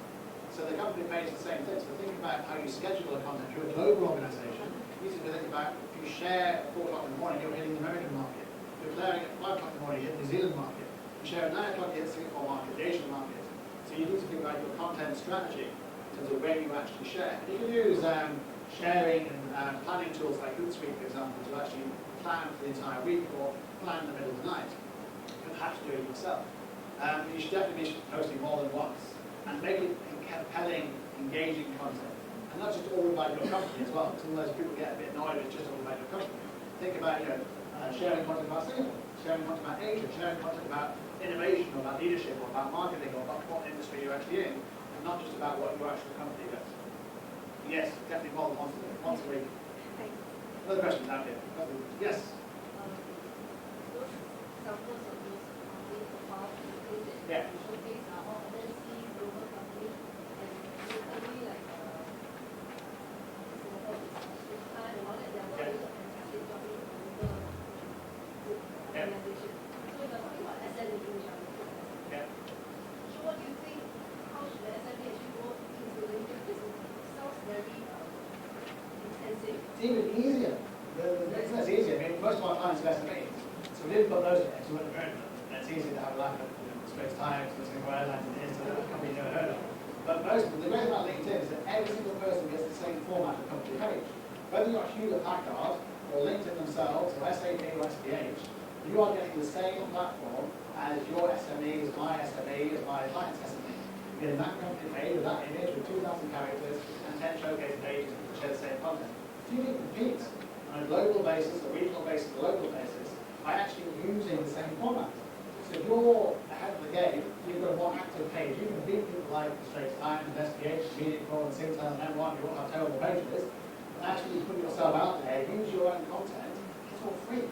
Speaker 7: So the company page is the same thing. So think about how you schedule the content. You're a global organisation. You need to think about if you share at 4 o'clock in the morning, you're hitting the American market. If you're flaring at 5 o'clock in the morning, you hit the New Zealand market. You share at 9 o'clock, you hit the Singapore market, the Asian market. So you need to think about your content strategy in terms of where you actually share. And you can use sharing and planning tools like Hootsuite, for example, to actually plan for the entire week or plan in the middle of the night. You don't have to do it yourself. You should definitely be posting more than once and make it compelling, engaging content. And not just all about your company as well, because sometimes people get a bit annoyed if it's just all about your company. Think about sharing content about Singapore, sharing content about Asia, sharing content about innovation or about leadership or about marketing or about what industry you're actually in, and not just about what your actual company does. Yes, definitely more than once a week.
Speaker 12: Thanks.
Speaker 7: Another question down here. Yes?
Speaker 4: Those examples of those companies above included,
Speaker 7: Yeah.
Speaker 4: you showcase are all MNC global companies and locally like Singapore Business Time and all that, they are all doing a fantastic job in global good organization. So if you're talking about SME, which I'm looking at SME.
Speaker 7: Yeah.
Speaker 4: So what do you think, how should the SME actually go into LinkedIn business? It sounds very intensive.
Speaker 7: It's even easier. The business is easier. I mean, most of our kinds of SMEs. So we didn't put those in, so we wouldn't have heard of them. And it's easy to have a laugh at Straits Times, the Singapore Airlines, and it is a company you never heard of. But the great about LinkedIn is that every single person gets the same format of company page. Whether you're Hewlett Packard, or LinkedIn themselves, or SAP or SPH, you are getting the same platform as your SME, as my SME, as my client's SME. You're getting that company page with that image with 2,000 characters and 10 showcase pages which share the same content. So you can compete on a global basis, a regional basis, a local basis by actually using the same format. So if you're ahead of the game, you've got a more active page. You can beat people like the Straits Times, SPH, Mediacorp, and Singtel, and M1, who all have terrible pages, and actually put yourself out there, use your own content, it's all free.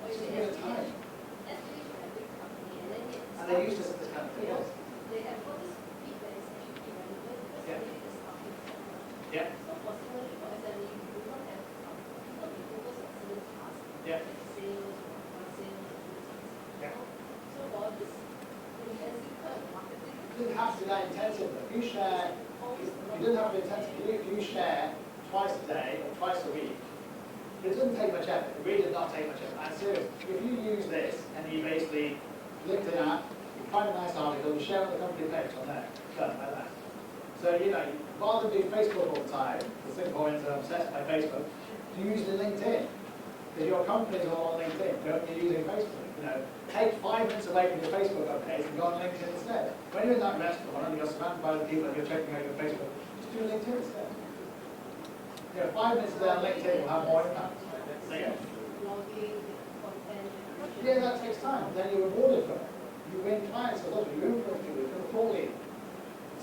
Speaker 7: It's a bit of time. And they're used to this kind of thing. Yes.
Speaker 4: They have all this feedback is actually relevant because
Speaker 7: Yeah.
Speaker 4: they just starting somewhere.
Speaker 7: Yeah.
Speaker 4: So for similarly for SME, you do not have not be focused on certain tasks
Speaker 7: Yeah.
Speaker 4: like sales or sales activities.
Speaker 7: Yeah.
Speaker 4: So for this intensive kind of marketing,
Speaker 7: It doesn't have to be that intensive, but if you share, it doesn't have to be intensive. If you share twice a day or twice a week, it doesn't take much effort. It really does not take much effort. I'm serious. If you use this and you basically LinkedIn app, you find a nice article, you share it on the company page on there, done like that. So, you know, rather than do Facebook all the time, the Singaporeans are obsessed by Facebook, you use the LinkedIn. Because your companies are all on LinkedIn, don't be using Facebook. You know, take 5 minutes away from your Facebook updates and go on LinkedIn instead. When you're in that restaurant and you're surrounded by the people and you're checking out your Facebook, just do LinkedIn instead. You know, 5 minutes a day on LinkedIn will have more impact. Yeah.
Speaker 4: blogging, content.
Speaker 7: Yeah, that takes time. Then you're rewarded for it. You win clients a lot. You influence people. You can afford it.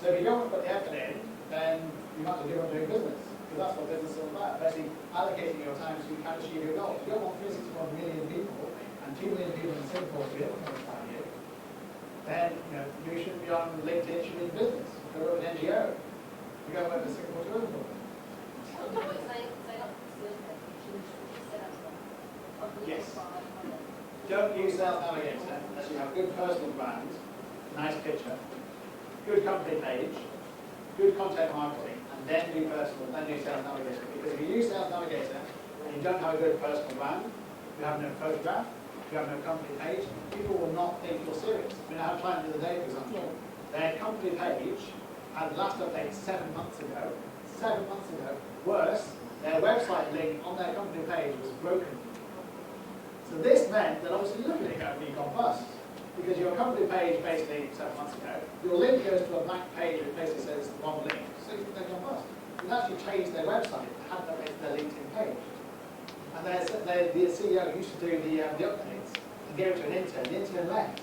Speaker 7: So if you don't put the effort in, then you might as well give up doing business. Because that's what business is all about. Basically, allocating your time so you can achieve your goals. If you don't want 361 million people and 2 million people in Singapore to be able to understand you, then you should be on LinkedIn, you should be in business. Go work with an NGO. You go work with Singapore Tourism Board.
Speaker 4: So before you sign up for sales applications, you set up a company
Speaker 7: Yes.
Speaker 4: profile and all that.
Speaker 7: Don't use Sales Navigator unless you have a good personal brand, nice picture, good company page, good content marketing, and then do personal, then do Sales Navigator. Because if you use Sales Navigator and you don't have a good personal brand, you have no photograph, you have no company page, people will not think you're serious. I mean, I had a client the other day, for example, their company page had the last update 7 months ago. 7 months ago. Worse, their website link on their company page was broken. So this meant that obviously looking at it going, you've gone bust. Because your company page basically 7 months ago, your link goes to a blank page which basically says the wrong link. So they've gone bust. They've actually changed their website, they hadn't updated their LinkedIn page. And the CEO used to do the updates and gave it to an intern. The intern left.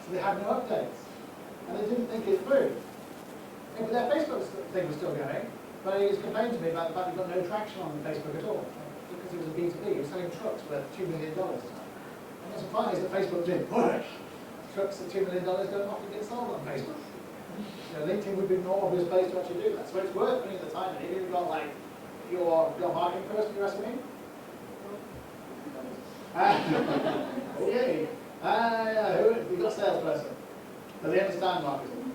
Speaker 7: So they had no updates. And they didn't think it through. Yeah, but their Facebook thing was still going, but he was complaining to me about the fact he got no traction on Facebook at all. Because it was a B2B, he was selling trucks worth $2 million. And the surprise that Facebook didn't work. Trucks at $2 million don't often get sold on Facebook. LinkedIn would be a more obvious place to actually do that. So it's worth putting the time in. If you've got like your marketing person, your SME. Okay. We've got a salesperson. Do they understand marketing?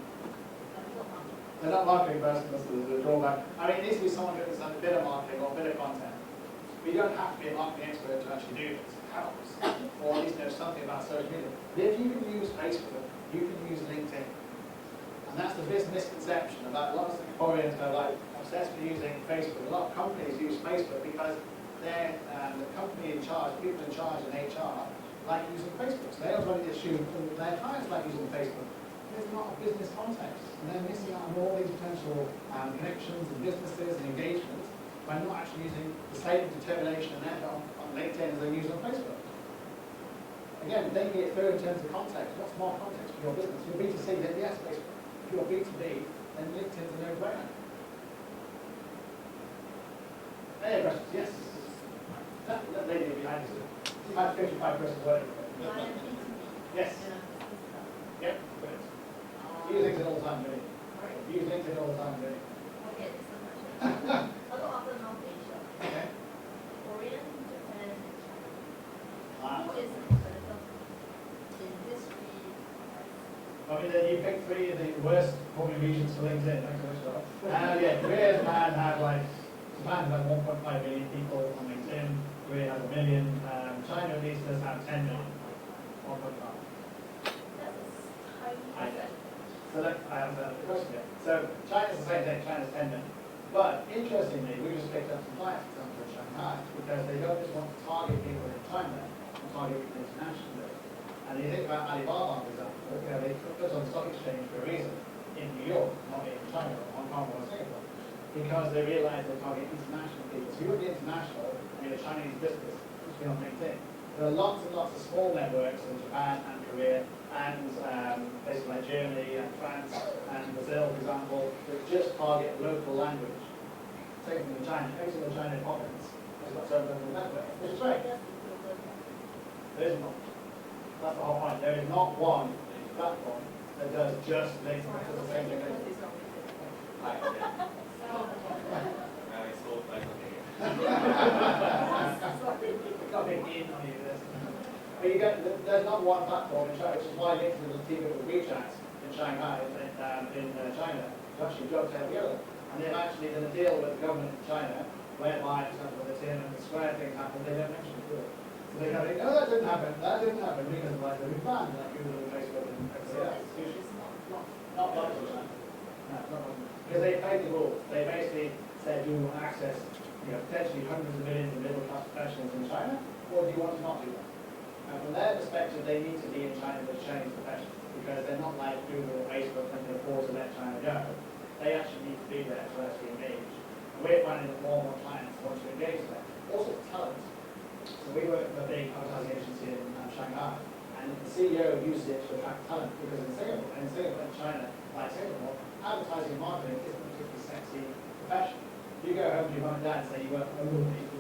Speaker 7: They're not marketing person, that's the drawback. I mean, it needs to be someone who understands a bit of marketing or a bit of content. But you don't have to be a marketing expert to actually do this. It helps. Or at least know something about social media. But if you can use Facebook, you can use LinkedIn. And that's the biggest misconception about a lot of Singaporeans are like obsessed with using Facebook. A lot of companies use Facebook because they're the company in charge, people in charge in HR like using Facebook. So they already assume their clients like using Facebook. There's not a business context, and they're missing out on all these potential connections and businesses and engagements by not actually using the same determination and effort on LinkedIn as they use on Facebook. Again, thinking it through in terms of context. What's more context for your business? Your B2C, then yes, Facebook. If you're B2B, then LinkedIn's a no-brainer. Any questions? Yes. That lady behind us. 55 questions. Yes. Yep. Good. You use LinkedIn all the time, really. You use LinkedIn all the time, really.
Speaker 4: Okay, so much. A lot of North Asia.
Speaker 7: Okay.
Speaker 4: Korean, Japan, and China.
Speaker 7: Ah.
Speaker 4: Who is the competitor in this three?
Speaker 7: I mean, you picked 3 of the worst performing regions for LinkedIn. Thanks so much. Yeah, Korea, Japan had like 1.5 million people on LinkedIn. Korea has 1 million. And China needs to have 10 million. 1.5. I know. So look, I have the question here. So China's the same thing, China's 10 million. But interestingly, we just picked up some clients, for example, in Shanghai, because they don't just want to target people in China, they target people internationally. And you think about Alibaba, for example, they put on the stock exchange for a reason, in New York, not in China, or Hong Kong, or Singapore. Because they realize they target international people. So you would be international, and you're a Chinese business, which be on LinkedIn. There are lots and lots of small networks in Japan and Korea, and places like Germany and France and Brazil, for example, that just target local language. Same thing in China. Every single China province has got its own local network, which is great. There is not. That's the whole point. There is not one platform that does just LinkedIn. It does the same thing. Nothing in on you this. But you get, there's not one platform in China, which is why LinkedIn is teaming with WeChat in Shanghai, in China, to actually dovetail together. And they've actually done a deal with the government in China, whereby, for example, the Tiananmen Square thing happened, they don't mention it, do they? So they go, no, that didn't happen, because like they've been banned, like Google and Facebook and everything else. Not like China. No, not like because they played the rules. They basically said, do you want access, potentially hundreds of millions of middle-class professionals in China, or do you want to not do that? And from their perspective, they need to be in China with Chinese professionals, because they're not like Google or Facebook and can afford to let China go. They actually need to be there to actually engage. And we're finding that more and more clients want to engage with them. Also talent. So we work with a big advertising agency in Shanghai, and the CEO uses it to attract talent, because in Singapore and China, like Singapore, advertising and marketing isn't a particularly sexy profession. You go home to your mum and dad and say you work for Ogilvy,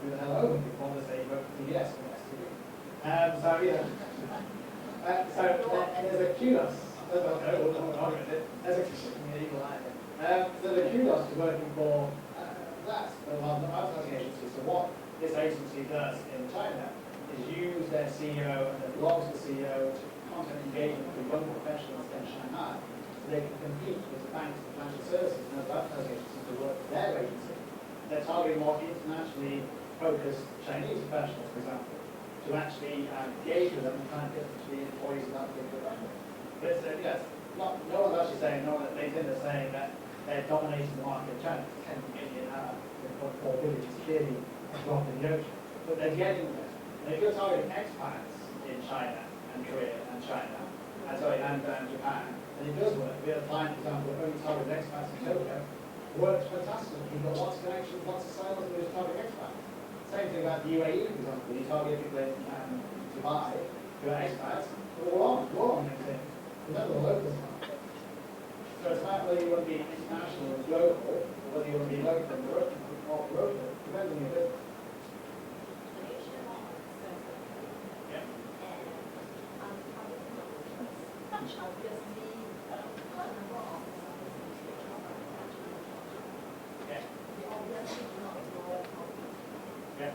Speaker 7: who the hell Ogilvy? Or they say you work for TBS or STV. So there's a kudos. There's a equal eye. So the kudos to working for that, the advertising agency. So what this agency does in China is use their CEO and their blogs, the CEO, to content engagement with young professionals in Shanghai, so they can compete with the banks, the financial services, and other advertising agencies to work for their agency. They're targeting more internationally focused Chinese professionals, for example, to actually engage with them and try and get them to be employees of that particular brand. But it's, yes, no one's actually saying, no one at LinkedIn is saying that they're dominating the market in China. 10 million out of 4 billion is clearly a drop in the ocean. But they're getting there. And if you're targeting expats in China and Korea and China, and Japan, and it does work. We had a client, for example, who only targeted expats in Tokyo. Works fantastic. You've got lots of connections, lots of sales, and you're targeting expats. Same thing about the UAE, for example. You target people in Dubai who are expats, but we're on LinkedIn. Remember the locals market. So it's about whether you want to be international and global, or whether you want to be local and local, depends on your business. Yeah. Yeah.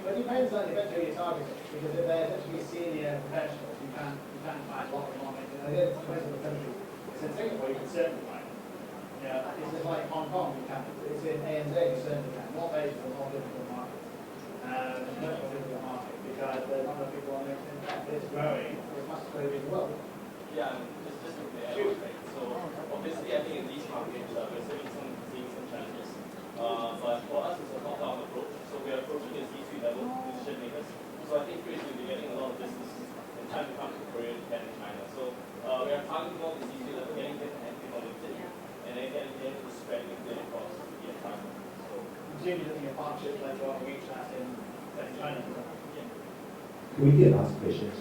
Speaker 7: But it depends on who you're targeting, because if they're actually senior professionals, you can find a lot of them on LinkedIn. It depends on the country. It's in Singapore, you can certainly find it. It's just like Hong Kong, you can. It's in ANZ, you certainly can. North Asia is a more difficult market. It's a much more difficult market, because there are not enough people on LinkedIn. It's growing, it's much growing in the world.
Speaker 9: Yeah, just to be right. So obviously, I think in these markets, we're seeing some challenges. But for us, it's a top-down approach. So we are approaching the C-suite level decision makers. So I think we'll be getting a lot of business in time to come to Korea, Japan, and China. So we are targeting more the C-suite level, getting them and people on LinkedIn, and then getting them to spread LinkedIn across the entire market. So
Speaker 7: Presumably looking at partnerships like what WeChat in China.
Speaker 9: yeah.
Speaker 1: Can we get last questions?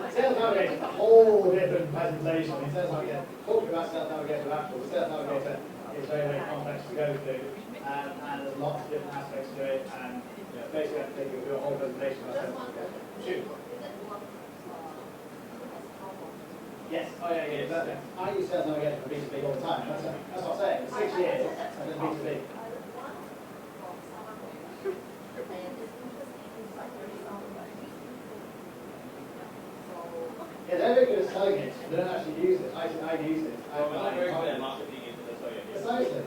Speaker 7: Sales Navigator is a whole different presentation. I mean, Sales Navigator, talking about Sales Navigator afterwards, Sales Navigator is very, very complex to go through, and there's lots of different aspects to it, and basically I have to take you through a whole presentation about Sales Navigator. Shoot. Yes, oh yeah, exactly. I use Sales Navigator for B2B all the time. That's what I'm saying. 6 years I've done B2B. Yeah, they're very good at selling it, they don't actually use it. I use it.
Speaker 9: Well, we're not very good at marketing it, that's why you're here.
Speaker 7: Precisely.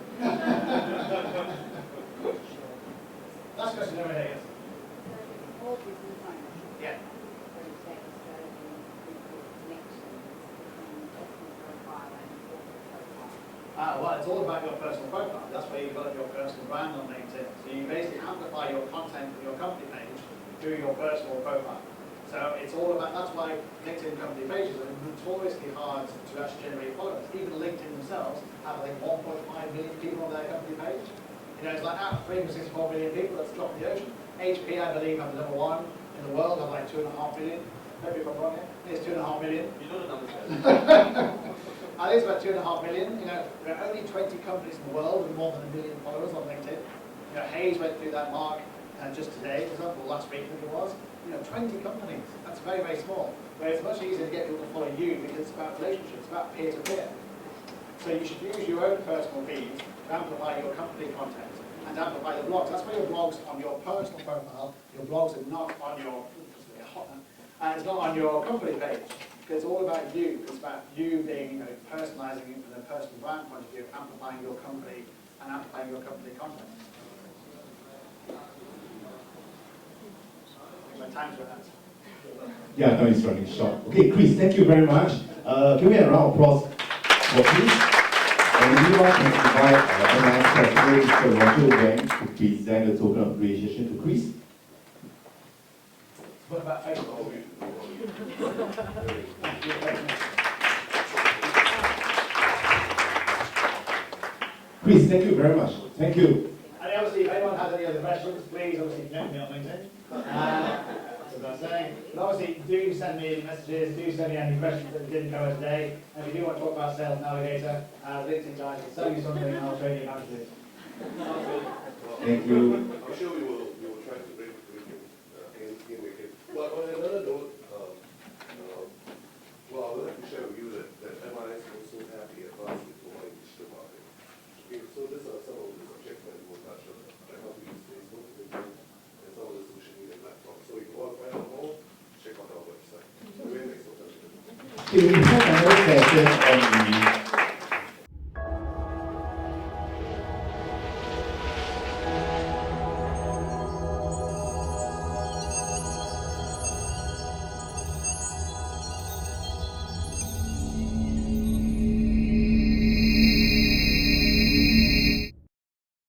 Speaker 7: Last question, over here, yes.
Speaker 10: All business owners,
Speaker 7: Yeah.
Speaker 10: for example, strategy, connections, investment profile and corporate profile.
Speaker 7: Well, it's all about your personal profile. That's where you develop your personal brand on LinkedIn. So you basically amplify your content on your company page through your personal profile. So it's all about, that's why LinkedIn company pages are notoriously hard to actually generate followers. Even LinkedIn themselves have, I think, 1.5 million people on their company page. You know, it's like out of 364 million people, that's a drop in the ocean. HP, I believe, have the #1 in the world, have like 2.5 million. Maybe if I'm wrong here. It's 2.5 million.
Speaker 9: You know the numbers, guys.
Speaker 7: I think it's about 2.5 million. You know, there are only 20 companies in the world with more than 1 million followers on LinkedIn. You know, Hayes went through that mark just today, for example, last week I think it was. You know, 20 companies. That's very, very small. Where it's much easier to get people to follow you because it's about relationships, it's about peer-to-peer. So you should use your own personal feeds to amplify your company content and amplify the blogs. That's why your blogs on your personal profile, your blogs are not on your, and it's not on your company page. Because it's all about you. It's about you being, you know, personalizing it from a personal brand point of view, amplifying your company and amplifying your company content. My time's run out.
Speaker 1: Yeah, no, it's running short. Okay, Chris, thank you very much. Can we have a round of applause for Chris? And we want to invite MIS President Mr. Roger Wang to present the token of appreciation to Chris.
Speaker 7: What about Facebook?
Speaker 1: Chris, thank you very much. Thank you.
Speaker 7: And obviously, if anyone has any other questions, please obviously connect me on LinkedIn. That's what I'm saying. But obviously, do send me messages, do send me any questions that we didn't cover today. And if you do want to talk about Sales Navigator, LinkedIn guys will sell you something and I'll show you how to do it.
Speaker 1: Thank you.
Speaker 2: I'm sure we will try to bring in with it. But on another note, well, I would like to share with you that MIS was so happy advanced with providing digital marketing. Okay, so these are some of the subjects that we will touch on, like how to use Facebook, LinkedIn, and some of the social media platforms. So if you want to find out more, check out our website. Very nice to touch on.
Speaker 1: Okay, we have another session on